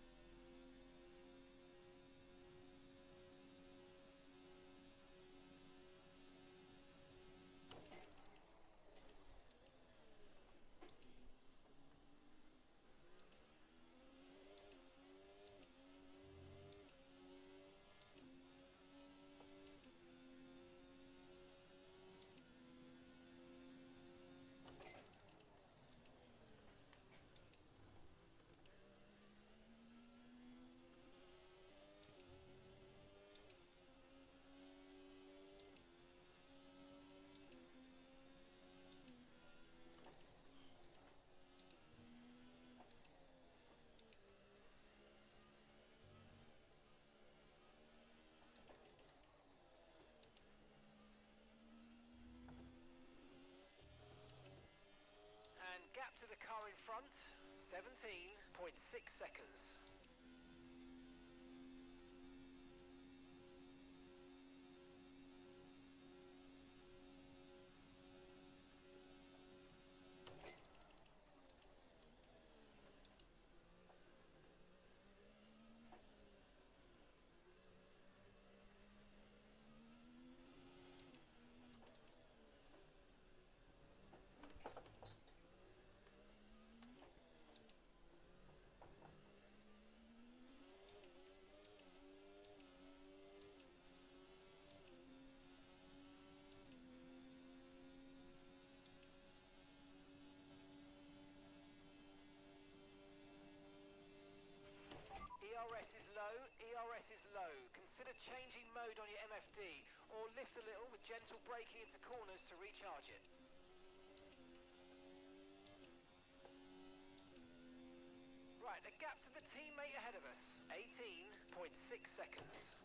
And gap to the car in front, 17.6 seconds. ERS is low, ERS is low. Consider changing mode on your MFD or lift a little with gentle braking into corners to recharge it. Right, the gap to the teammate ahead of us, 18.6 seconds.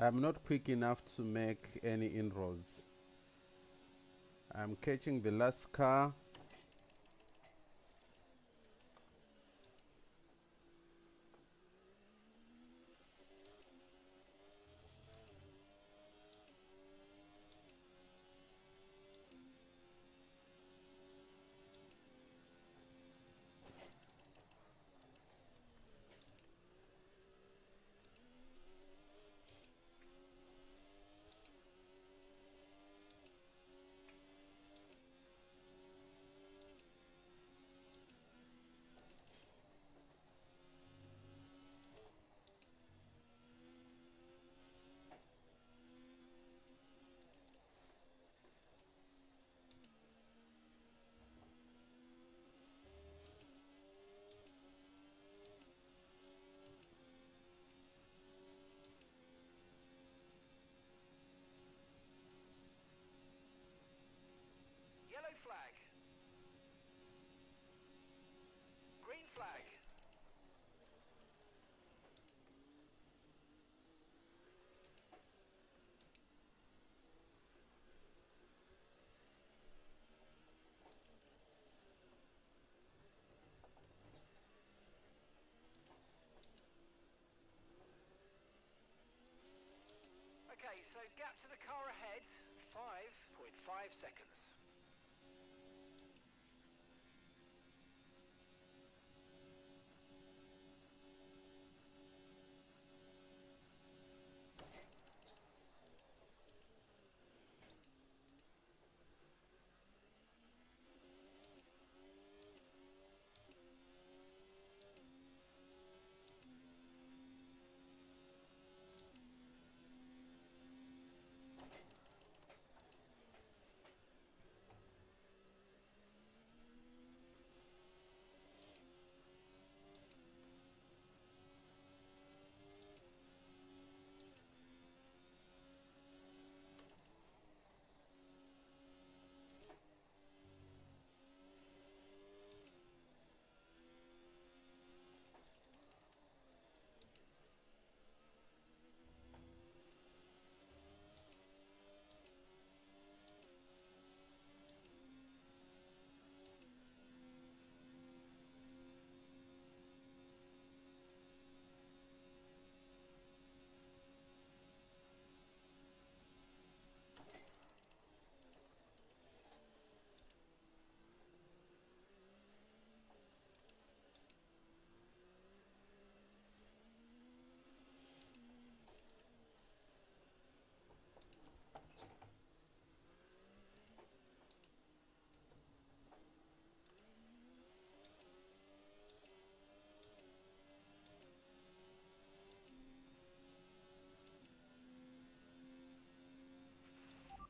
I'm not quick enough to make any inroads. I'm catching the last car. Yellow flag. Green flag. Okay, so gap to the car ahead, 5.5 seconds.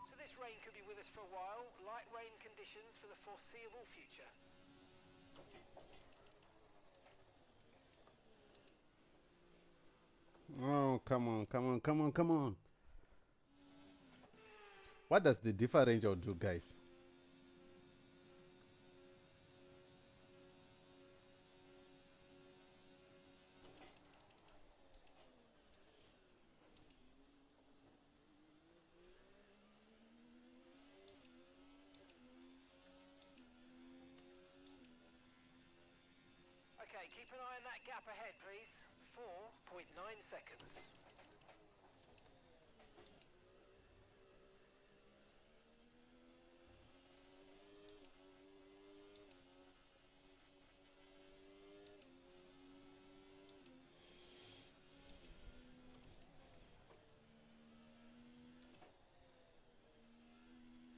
So this rain could be with us for a while. Light rain conditions for the foreseeable future. Oh, come on, come on, come on, come on. What does the differential do, guys? Okay, keep an eye on that gap ahead, please. 4.9 seconds.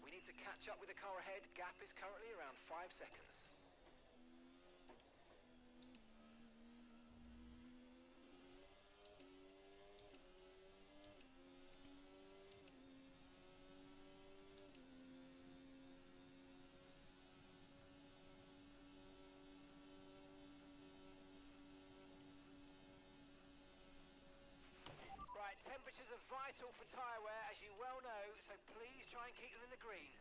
We need to catch up with the car ahead. Gap is currently around 5 seconds. Right, temperatures are vital for tyre wear, as you well know, so please try and keep them in the green.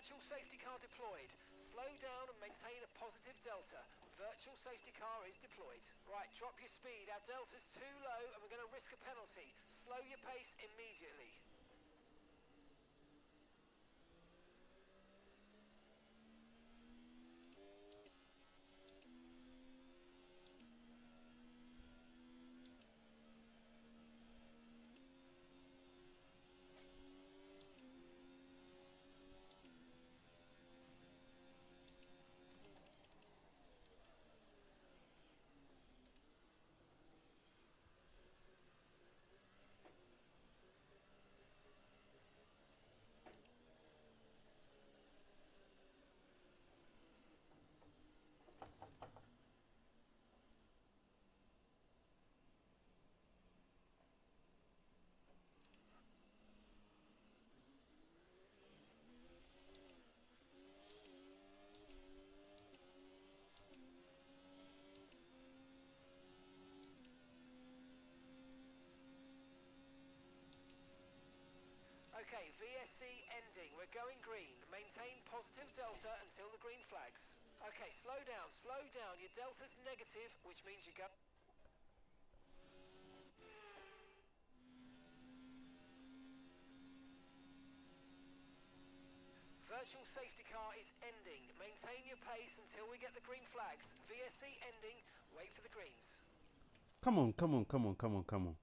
Virtual safety car deployed. Slow down and maintain a positive delta. Virtual safety car is deployed. Right, drop your speed. Our delta's too low and we're going to risk a penalty. Slow your pace immediately. Okay, VSC ending. We're going green. Maintain positive delta until the green flags. Okay, slow down, slow down. Your delta's negative, which means you go... Virtual safety car is ending. Maintain your pace until we get the green flags. VSC ending. Wait for the greens. Come on, come on, come on, come on, come on.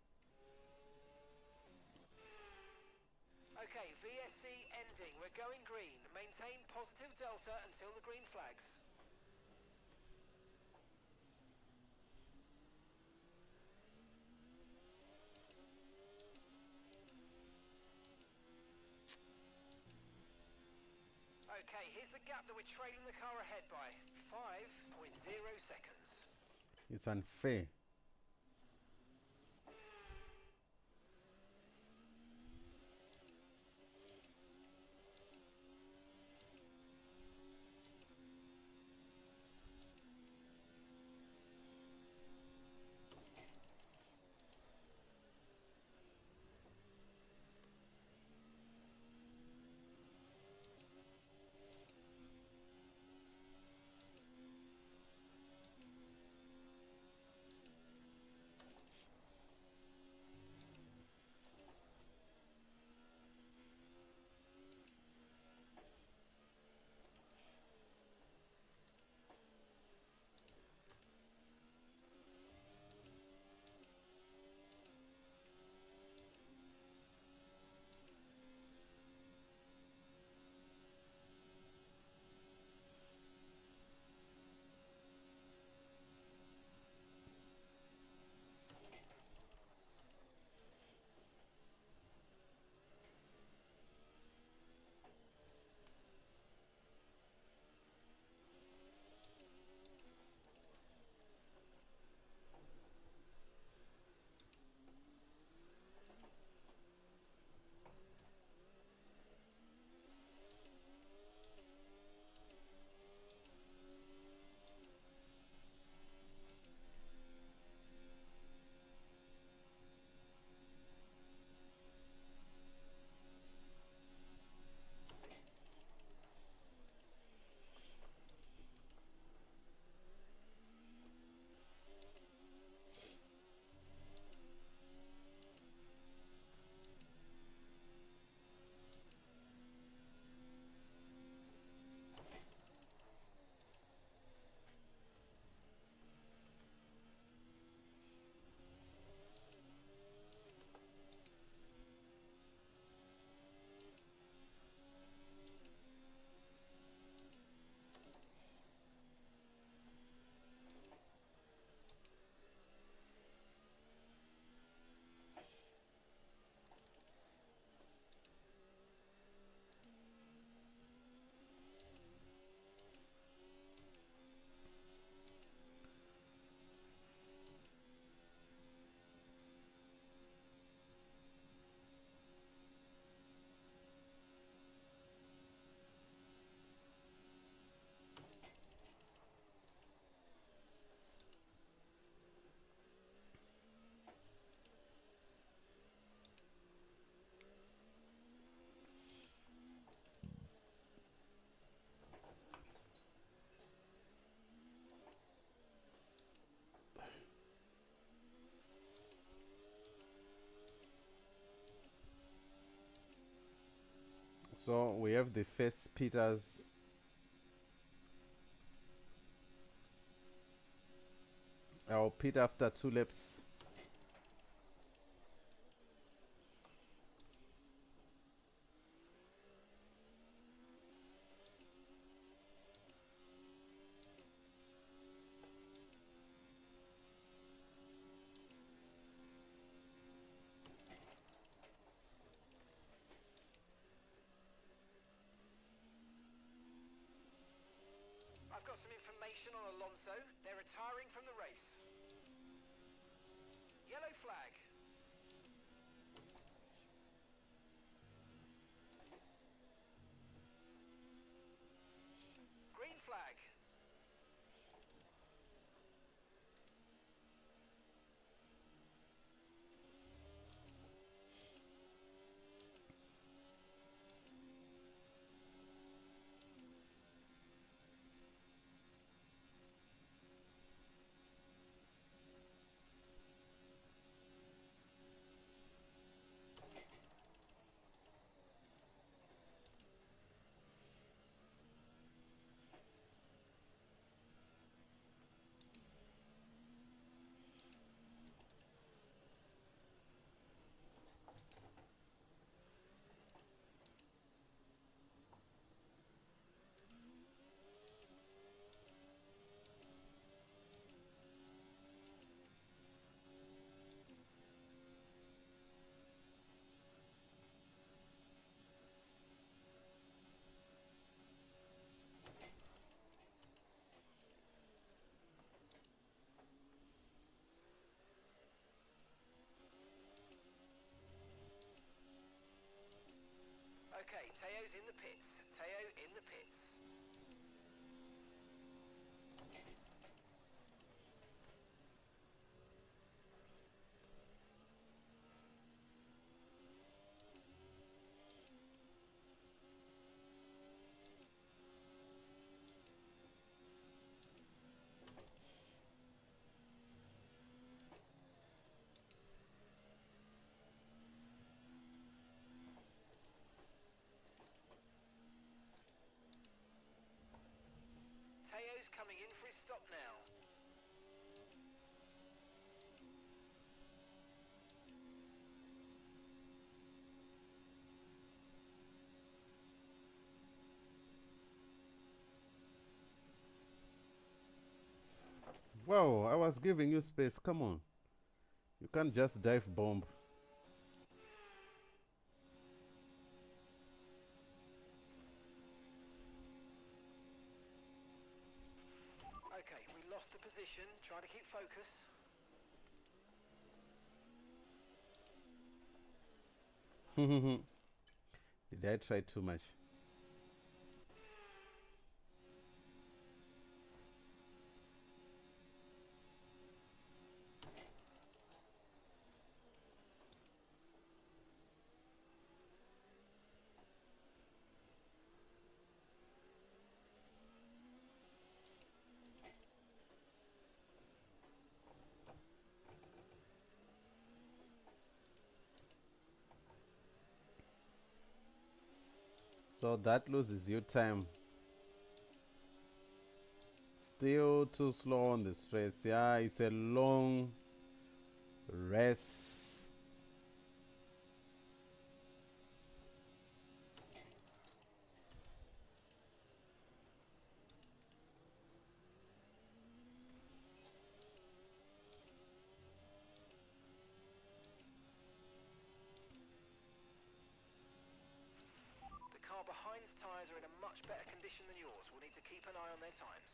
Okay, VSC ending. We're going green. Maintain positive delta until the green flags. Okay, here's the gap that we're trailing the car ahead by. 5.0 seconds. It's unfair. So we have the first Peters. I'll pit after 2 laps. I've got some information on Alonso. They're retiring from the race. Yellow flag. Green flag. Okay, Teo's in the pits. Teo in the pits. Teo's coming in for his stop now. Wow, I was giving you space. Come on. You can't just dive bomb. Okay, we lost the position. Try to keep focus. Did I try too much? So that loses you time. Still too slow on the straights. Yeah, it's a long race. The car behind's tyres are in a much better condition than yours. We'll need to keep an eye on their times.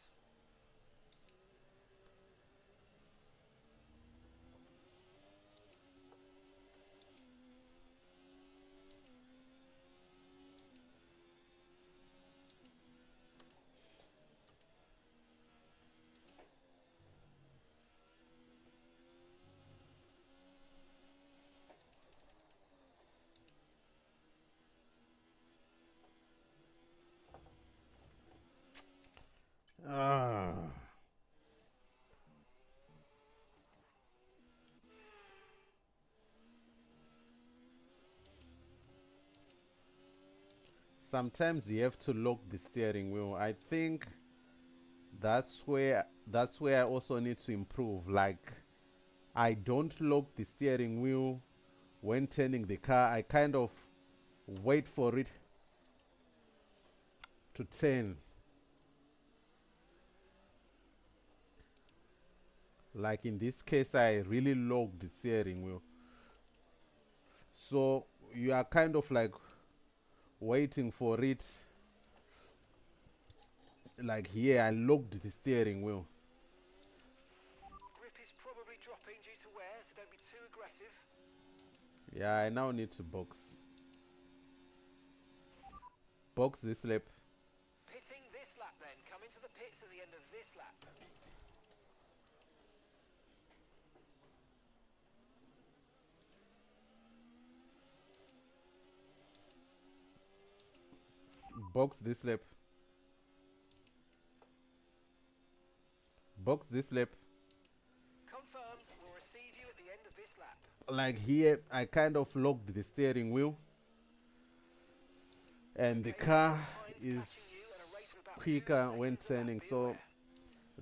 sometimes you have to lock the steering wheel. I think that's where I also need to improve. Like, I don't lock the steering wheel when turning the car. I kind of wait for it to turn. Like in this case, I really locked the steering wheel. So you are kind of like waiting for it. Like here, I locked the steering wheel. Grip is probably dropping due to wear, so don't be too aggressive. Yeah, I now need to box this lap. Pitting this lap then. Come into the pits at the end of this lap. Box this lap. Box this lap. Confirmed. We'll receive you at the end of this lap. Like here, I kind of locked the steering wheel, and the car is quicker when turning. So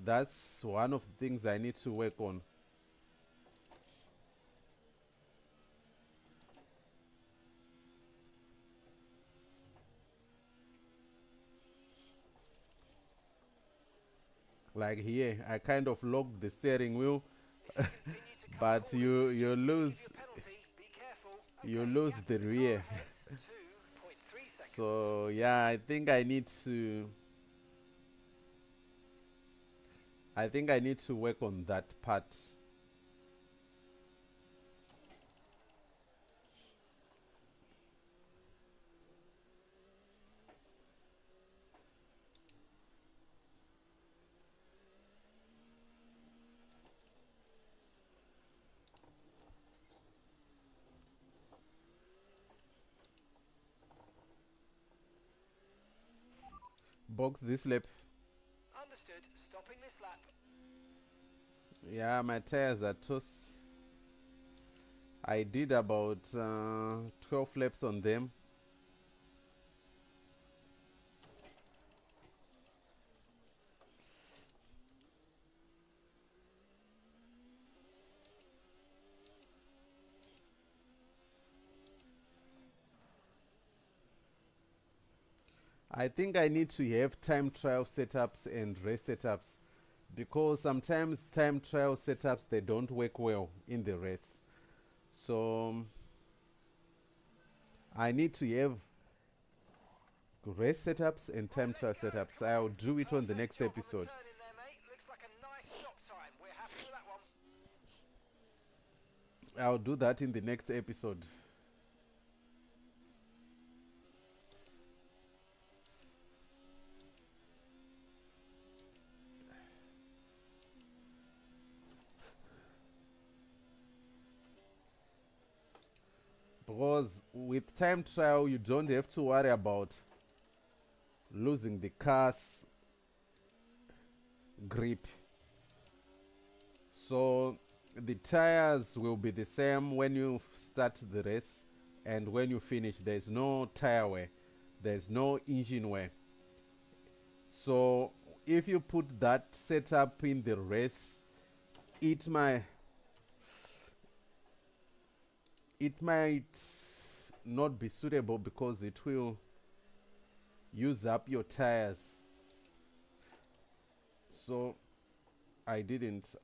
that's one of the things I need to work on. Like here, I kind of locked the steering wheel, but you lose the rear. So yeah, I think I need to work on that part. Box this lap. Understood. Stopping this lap. Yeah, my tires are toast. I did about 12 laps on them. I think I need to have time trial setups and race setups, because sometimes time trial setups, they don't work well in the race. So I need to have race setups and time trial setups. I'll do it on the next episode. Looks like a nice stop time. We're happy with that one. I'll do that in the next episode. Because with time trial, you don't have to worry about losing the car's grip. So the tires will be the same when you start the race and when you finish. There's no tire wear, there's no engine wear. So if you put that setup in the race, it might not be suitable, because it will use up your tires. So I didn't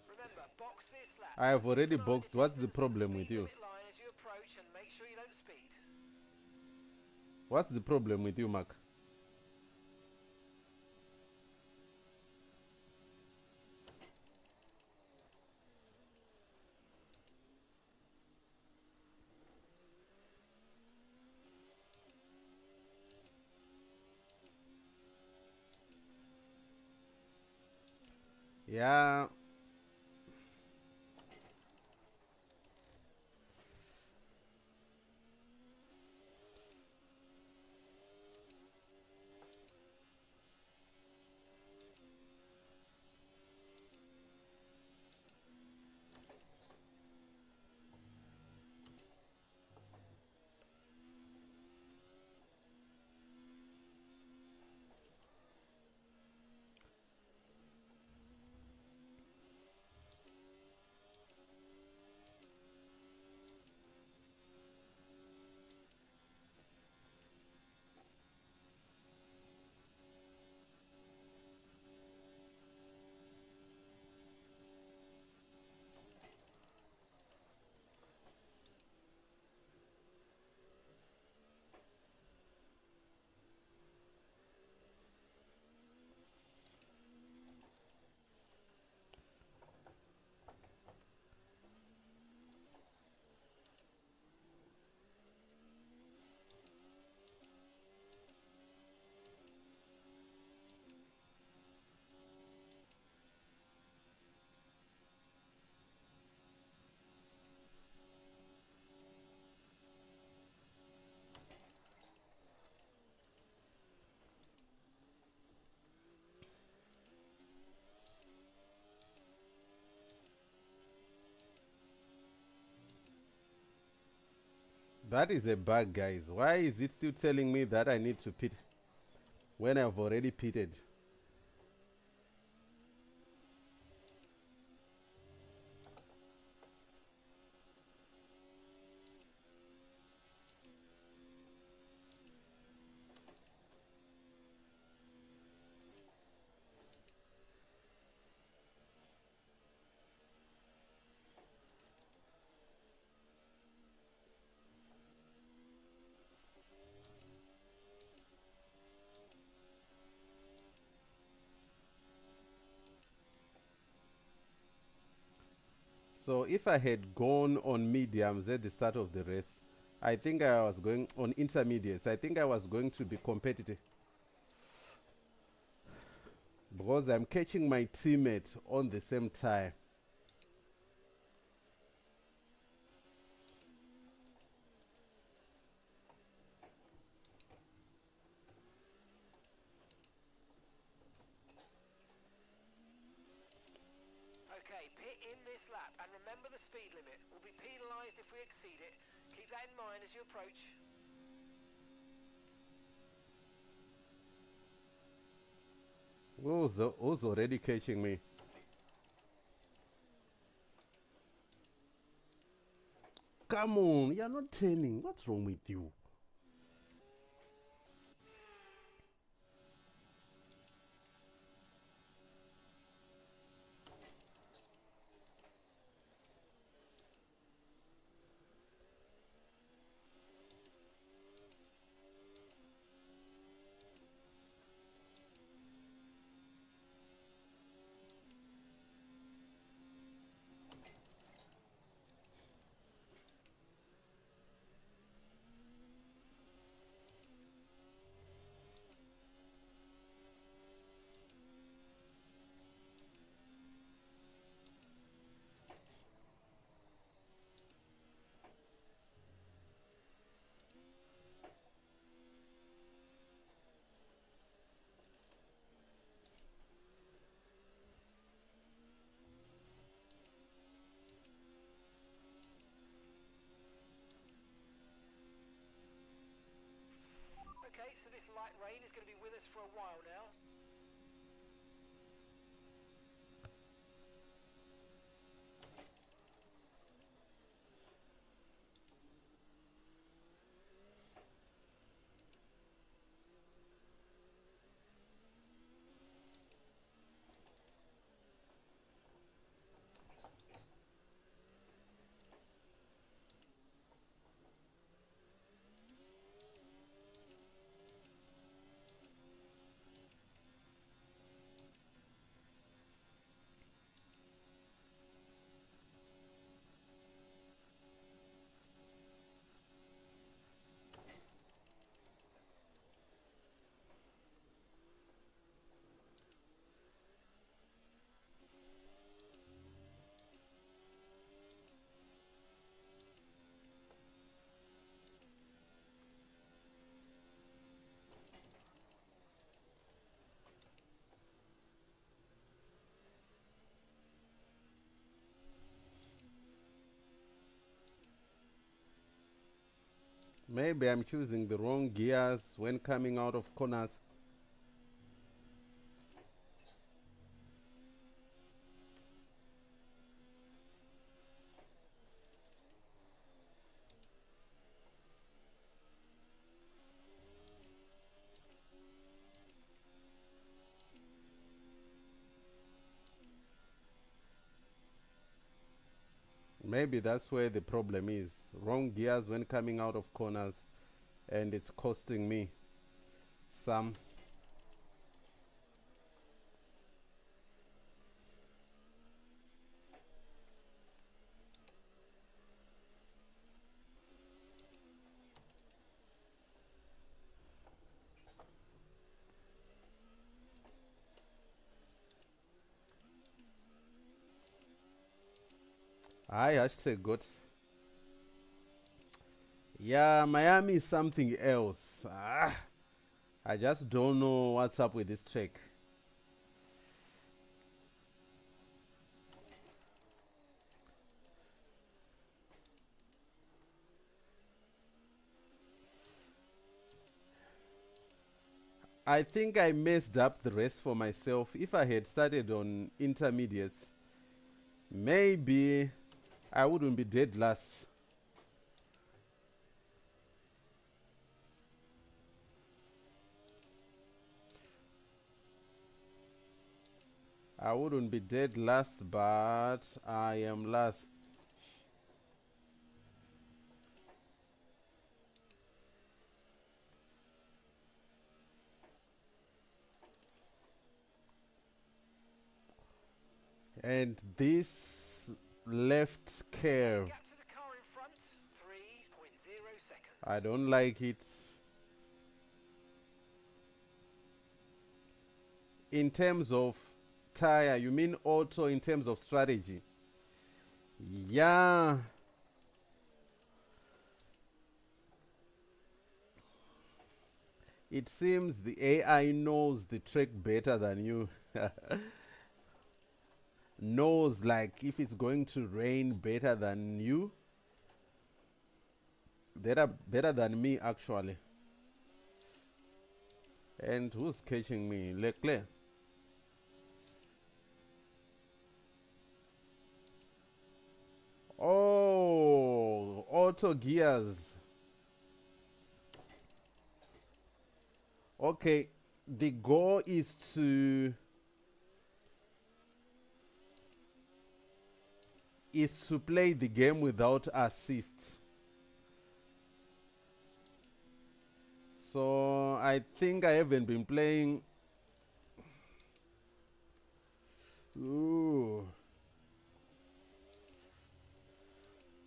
Remember, box this lap. I have already boxed. What's the problem with you? Line as you approach, and make sure you don't speed. What's the problem with you, Mark? Yeah. That is a bug, guys. Why is it still telling me that I need to pit when I've already pitted? So if I had gone on mediums at the start of the race, I think I was going on intermediates. I think I was going to be competitive because I'm catching my teammate on the same time. Okay, pit in this lap, and remember the speed limit. We'll be penalised if we exceed it. Keep that in mind as you approach. Who's already catching me? Come on, you're not turning. What's wrong with you? Okay, so this light rain is going to be with us for a while now. Maybe I'm choosing the wrong gears when coming out of corners. Maybe that's where the problem is. Wrong gears when coming out of corners, and it's costing me some. I hashtag got. Yeah, Miami is something else. I just don't know what's up with this track. I think I messed up the rest for myself. If I had started on intermediates, maybe I wouldn't be dead last. I wouldn't be dead last, but I am last. And this left curve, Gap to the car in front, 3.0 seconds. I don't like it. In terms of tire, you mean auto in terms of strategy? Yeah. It seems the AI knows the track better than you. Knows like if it's going to rain better than you. Better than me actually. And who's catching me? Leclerc. Oh, auto gears. Okay, the goal is to play the game without assist. So I think I haven't been playing. Ooh.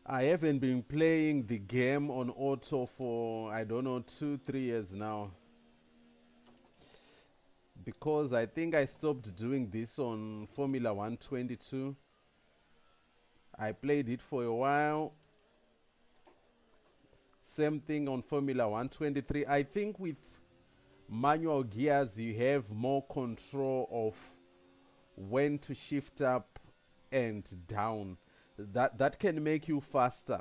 I haven't been playing the game on auto for, I don't know, 2-3 years now. Because I think I stopped doing this on Formula 1-22. I played it for a while. Same thing on Formula 1-23. I think with manual gears you have more control of when to shift up and down. That can make you faster.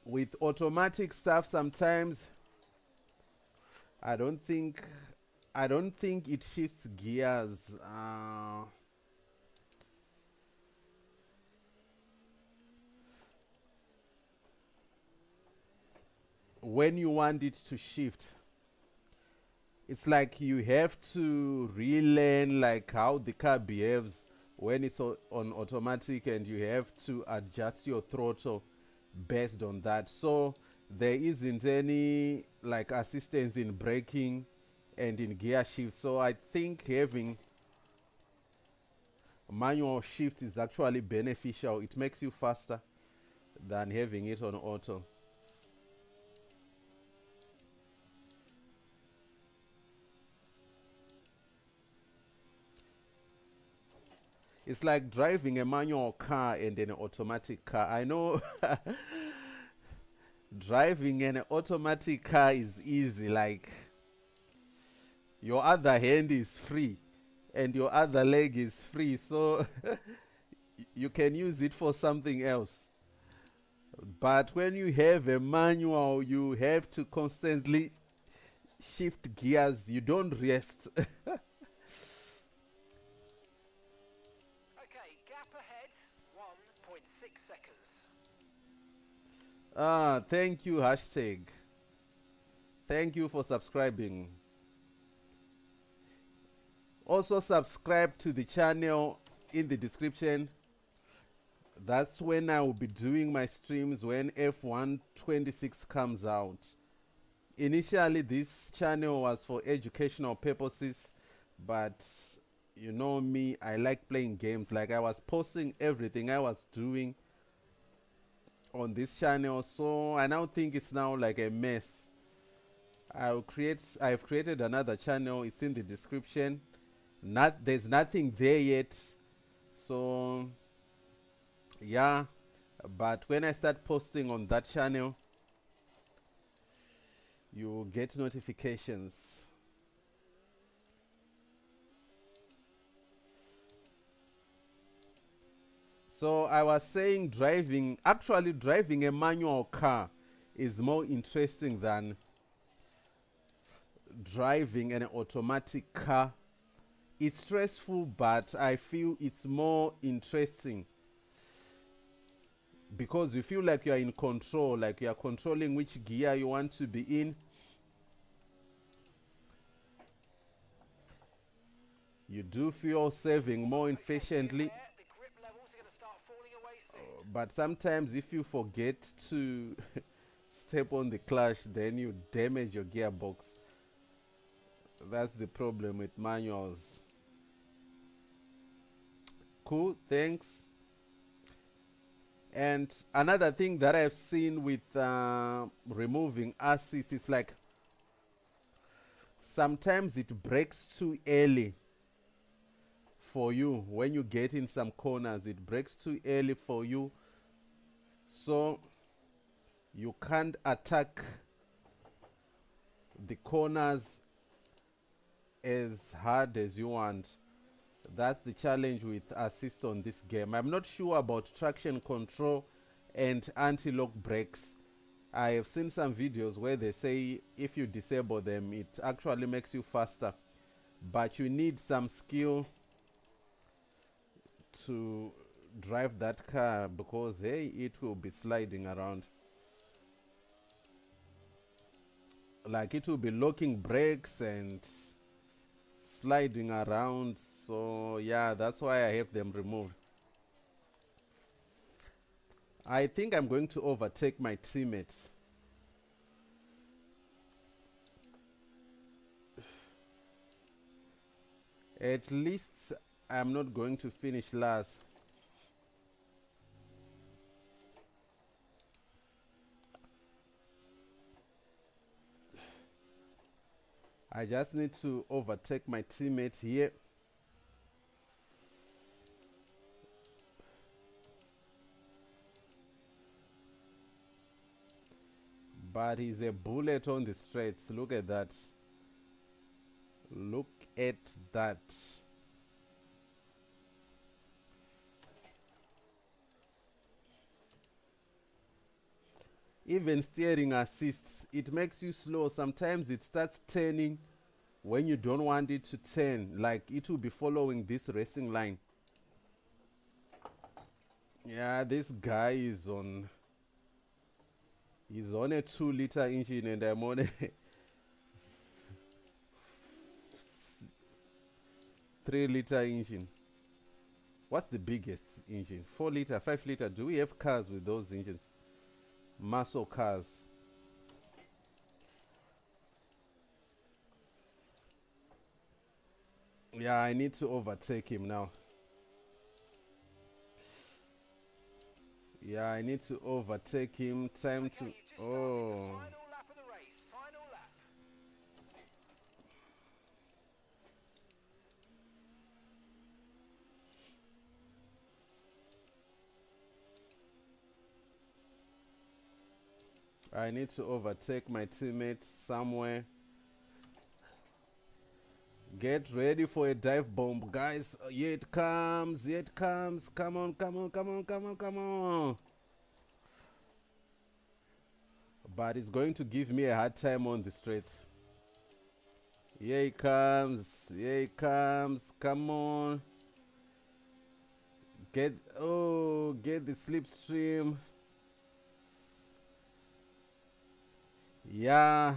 With automatic stuff sometimes I don't think it shifts gears. When you want it to shift, it's like you have to relearn like how the car behaves when it's on automatic, and you have to adjust your throttle based on that. So there isn't any like assistance in braking and in gear shift. So I think having manual shift is actually beneficial. It makes you faster than having it on auto. It's like driving a manual car and an automatic car. I know driving an automatic car is easy. Like your other hand is free and your other leg is free. So you can use it for something else. But when you have a manual, you have to constantly shift gears. You don't rest. Okay, gap ahead, 1.6 seconds. Thank you, hashtag. Thank you for subscribing. Also subscribe to the channel in the description. That's when I will be doing my streams when F1-24 comes out. Initially this channel was for educational purposes, but you know me, I like playing games. Like, I was posting everything I was doing on this channel, so I now think it's now like a mess. I've created another channel. It's in the description. There's nothing there yet, so yeah. But when I start posting on that channel, you get notifications. So I was saying, driving a manual car is more interesting than driving an automatic car. It's stressful, but I feel it's more interesting because you feel like you are in control, like you are controlling which gear you want to be in. You do feel saving more efficiently. The grip levels are going to start falling away soon. But sometimes if you forget to step on the clutch, then you damage your gearbox. That's the problem with manuals. Cool, thanks. And another thing that I've seen with removing assist is like sometimes it breaks too early for you. When you get in some corners, it breaks too early for you, so you can't attack the corners as hard as you want. That's the challenge with assist on this game. I'm not sure about traction control and anti-lock brakes. I have seen some videos where they say if you disable them, it actually makes you faster, but you need some skill to drive that car because hey, it will be sliding around. Like, it will be locking brakes and sliding around. So yeah, that's why I have them removed. I think I'm going to overtake my teammates. At least I'm not going to finish last. I just need to overtake my teammate here. But he's a bullet on the straights. Look at that. Look at that. Even steering assists, it makes you slow. Sometimes it starts turning when you don't want it to turn. Like, it will be following this racing line. Yeah, this guy is on... He's on a 2-liter engine and I'm on a 3-liter engine. What's the biggest engine? 4-liter, 5-liter? Do we have cars with those engines? Muscle cars. Yeah, I need to overtake him now. Yeah, I need to overtake him. Time to... Oh. Final lap of the race. Final lap. I need to overtake my teammates somewhere. Get ready for a dive bomb, guys. Here it comes. Here it comes. Come on, come on, come on, come on, come on. but it's going to give me a hard time on the straights. Here he comes. Here he comes. Come on. Get the slipstream. Yeah.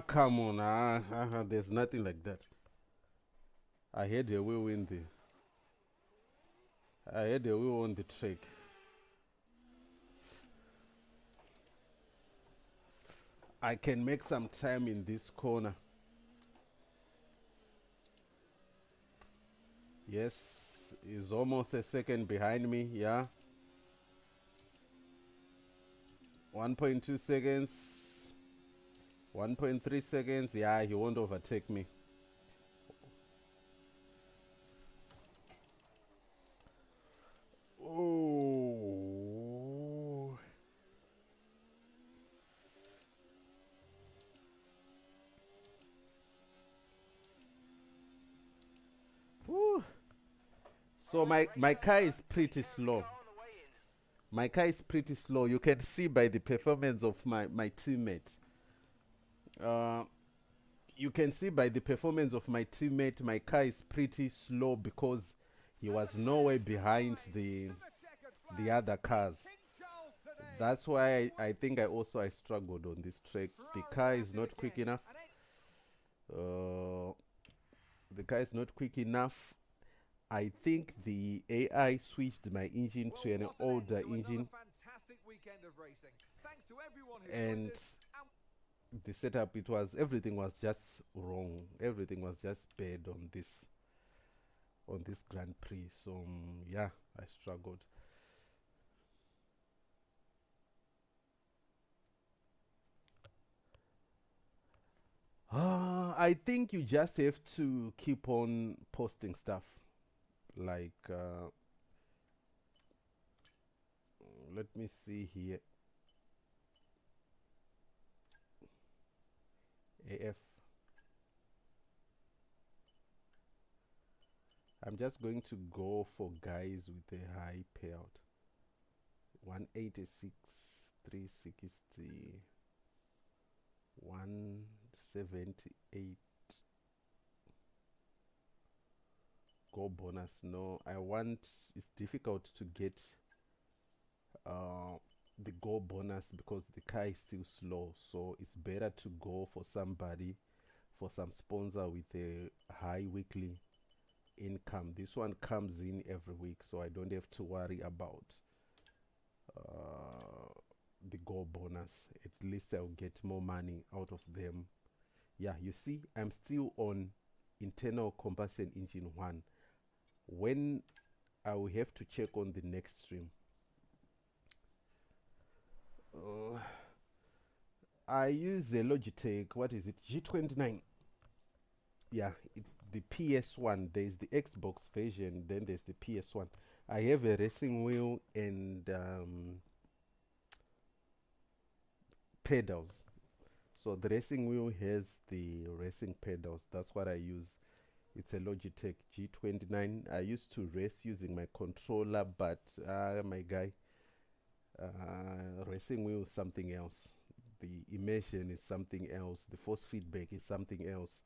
Come on. There's nothing like that. I had a wheel in the. I had a wheel on the track. I can make some time in this corner. Yes, he's almost a second behind me. Yeah. 1.2 seconds. 1.3 seconds. Yeah, he won't overtake me. Oh. Whew. So my car is pretty slow. My car is pretty slow. You can see by the performance of my teammate. You can see by the performance of my teammate, my car is pretty slow because he was nowhere behind the other cars. That's why I think I struggled on this track. The car is not quick enough. The car is not quick enough. I think the AI switched my engine to an older engine, and the setup, everything was just wrong. Everything was just bad on this Grand Prix. So yeah, I struggled. I think you just have to keep on posting stuff. Like, let me see here. AF. I'm just going to go for guys with a high payout. 186, 360, 178. Go bonus. No, it's difficult to get the go bonus because the car is still slow. So it's better to go for some sponsor with a high weekly income. This one comes in every week, so I don't have to worry about the go bonus. At least I'll get more money out of them. Yeah, you see, I'm still on internal combustion engine 1. When I will have to check on the next stream. I use the Logitech, what is it, G29. Yeah, the PS1. There's the Xbox version, then there's the PS1. I have a racing wheel and pedals. So the racing wheel has the racing pedals. That's what I use. It's a Logitech G29. I used to race using my controller, but my guy, racing wheel is something else. The immersion is something else. The force feedback is something else.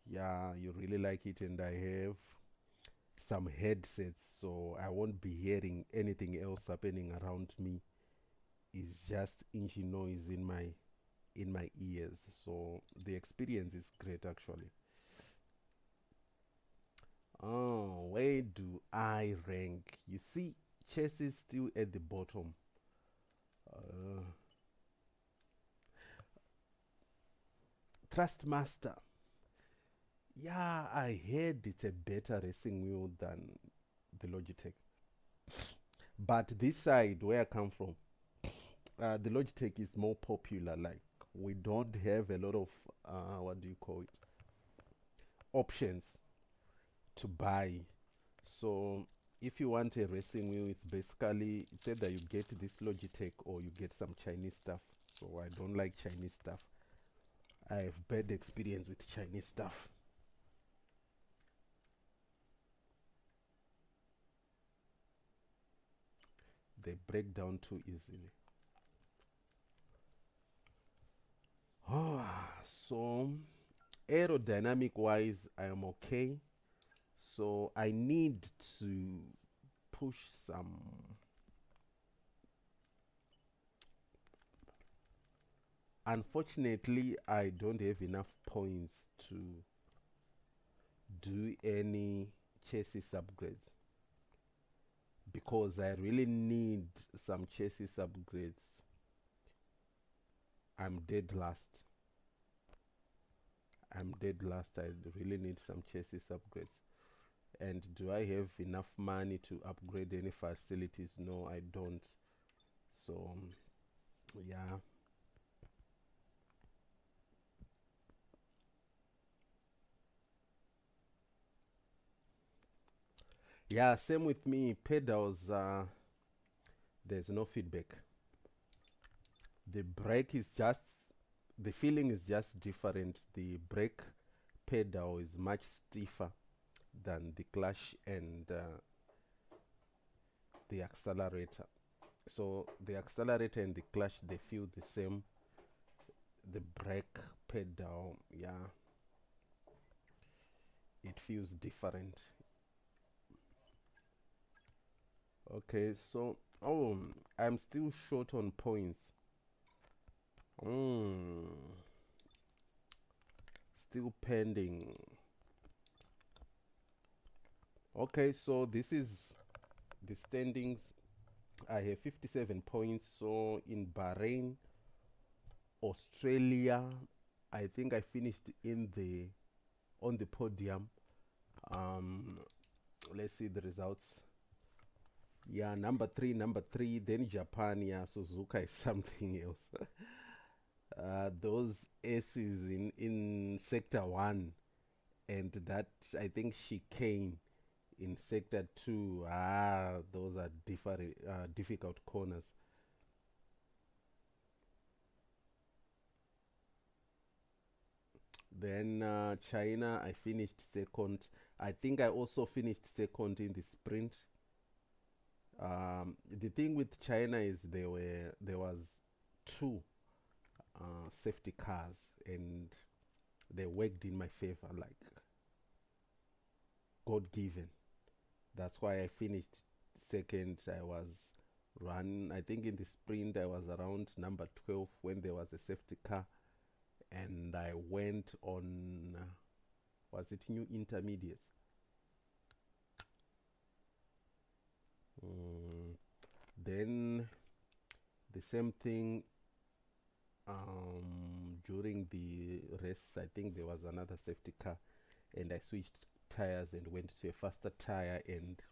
Yeah, you really like it, and I have some headsets, so I won't be hearing anything else happening around me. It's just engine noise in my ears. So the experience is great, actually. Oh, where do I rank? You see, chess is still at the bottom. Trustmaster. Yeah, I heard it's a better racing wheel than the Logitech. But this side, where I come from, the Logitech is more popular. Like, we don't have a lot of, what do you call it, options to buy. So if you want a racing wheel, it's either you get this Logitech or you get some Chinese stuff. so I don't like Chinese stuff. I have bad experience with Chinese stuff. They break down too easily. So aerodynamic wise, I am okay. So I need to push some. Unfortunately, I don't have enough points to do any chassis upgrades, because I really need some chassis upgrades. I'm dead last. I really need some chassis upgrades. And do I have enough money to upgrade any facilities? No, I don't. So, yeah. Yeah, same with me. Pedals, there's no feedback. The brake is just, the feeling is just different. The brake pedal is much stiffer than the clutch and the accelerator. So the accelerator and the clutch, they feel the same. The brake pedal, yeah, it feels different. Okay, so I'm still short on points. Still pending. Okay, so this is the standings. I have 57 points. So in Bahrain, Australia, I think I finished on the podium. Let's see the results. Yeah, number three, then Japan. Yeah, Suzuka is something else. Those S's in sector 1, and that, I think, chicane in sector 2. Those are difficult corners. Then China, I finished second. I think I also finished second in the sprint. The thing with China is there was 2 safety cars, and they worked in my favor, like God given. That's why I finished second. I think in the sprint I was around number 12 when there was a safety car, and I went on, was it new intermediates? Then the same thing during the race. I think there was another safety car, and I switched tires and went to a faster tire, and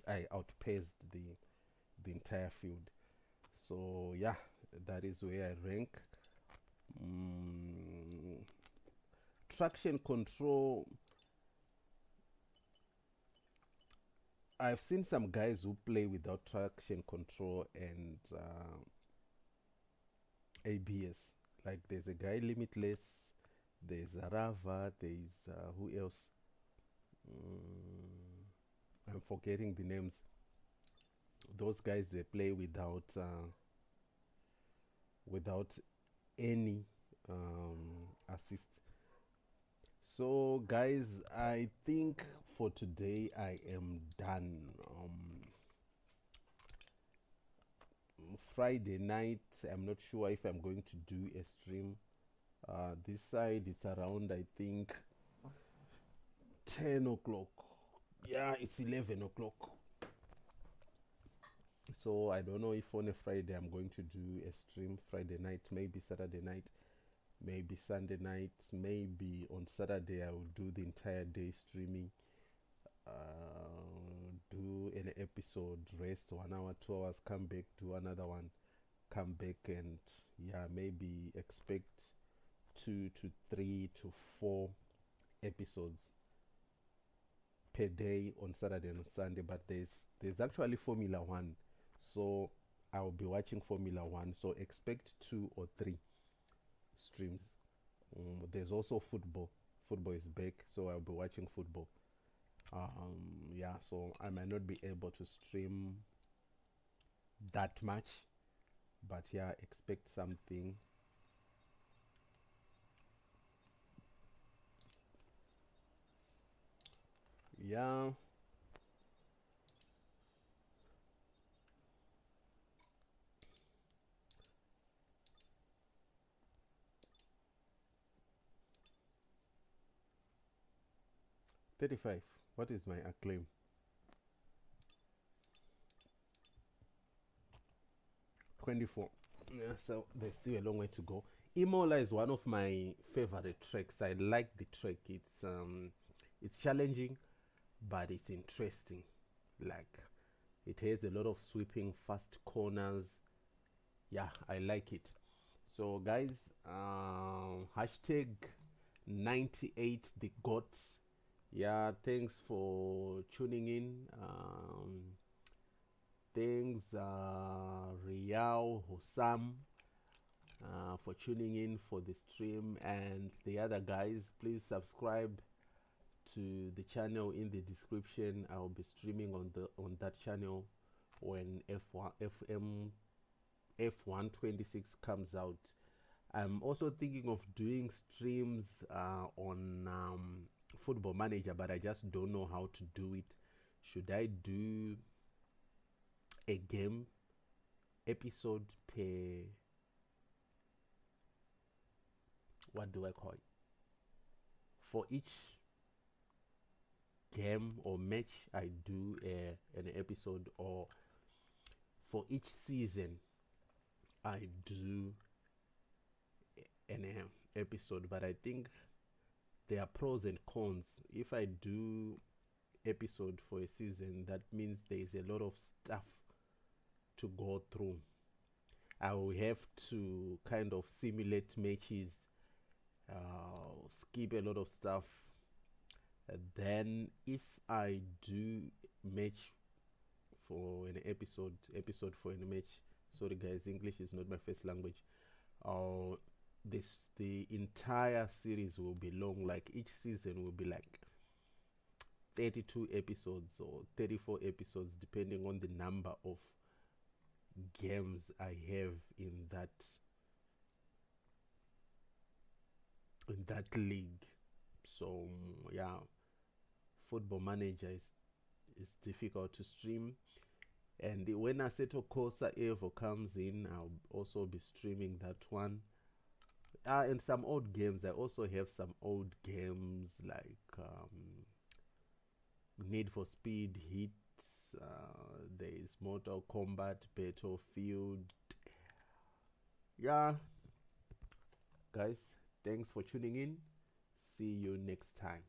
I outpaced the entire field. So yeah, that is where I rank. Traction control, I've seen some guys who play without traction control and ABS. Like there's a guy Limitless, there's Arava, there's who else? I'm forgetting the names. Those guys, they play without any assist. So guys, I think for today I am done. Friday night, I'm not sure if I'm going to do a stream. This side it's around, I think, 10 o'clock. Yeah, it's 11 o'clock. So I don't know if on a Friday I'm going to do a stream. Friday night, maybe Saturday night, maybe Sunday night, maybe on Saturday I will do the entire day streaming. Do an episode, rest 1 hour, 2 hours, come back, do another one, come back, and yeah, maybe expect 2 to 3 to 4 episodes per day on Saturday and Sunday. But there's actually Formula One, so I'll be watching Formula One, so expect 2 or 3 streams. There's also football. Football is back, so I'll be watching football. Yeah, so I might not be able to stream that much, but yeah, expect something. Yeah. $35. What is my acclaim? $24. Yeah, so there's still a long way to go. Imola is one of my favorite tracks. I like the track. It's challenging, but it's interesting. Like, it has a lot of sweeping fast corners. Yeah, I like it. So guys, hashtag 98 the GOAT. Yeah, thanks for tuning in. Thanks Riao Hossam for tuning in for the stream, and the other guys, please subscribe to the channel in the description. I'll be streaming on that channel when F1-26 comes out. I'm also thinking of doing streams on Football Manager, but I just don't know how to do it. Should I do a game episode per, what do I call it, for each game or match I do an episode, or for each season I do an episode? But I think there are pros and cons. If I do episode for a season, that means there is a lot of stuff to go through. I will have to kind of simulate matches, skip a lot of stuff. Then if I do match for an episode for a match, sorry guys, English is not my first language, the entire series will be long. Like, each season will be like 32 episodes or 34 episodes, depending on the number of games I have in that league. So yeah, Football Manager is difficult to stream. And when Assetto Corsa Evo comes in, I'll also be streaming that one. And some old games. I also have some old games like Need for Speed, Heat. There is Mortal Kombat, Battlefield. Yeah, guys, thanks for tuning in. See you next time.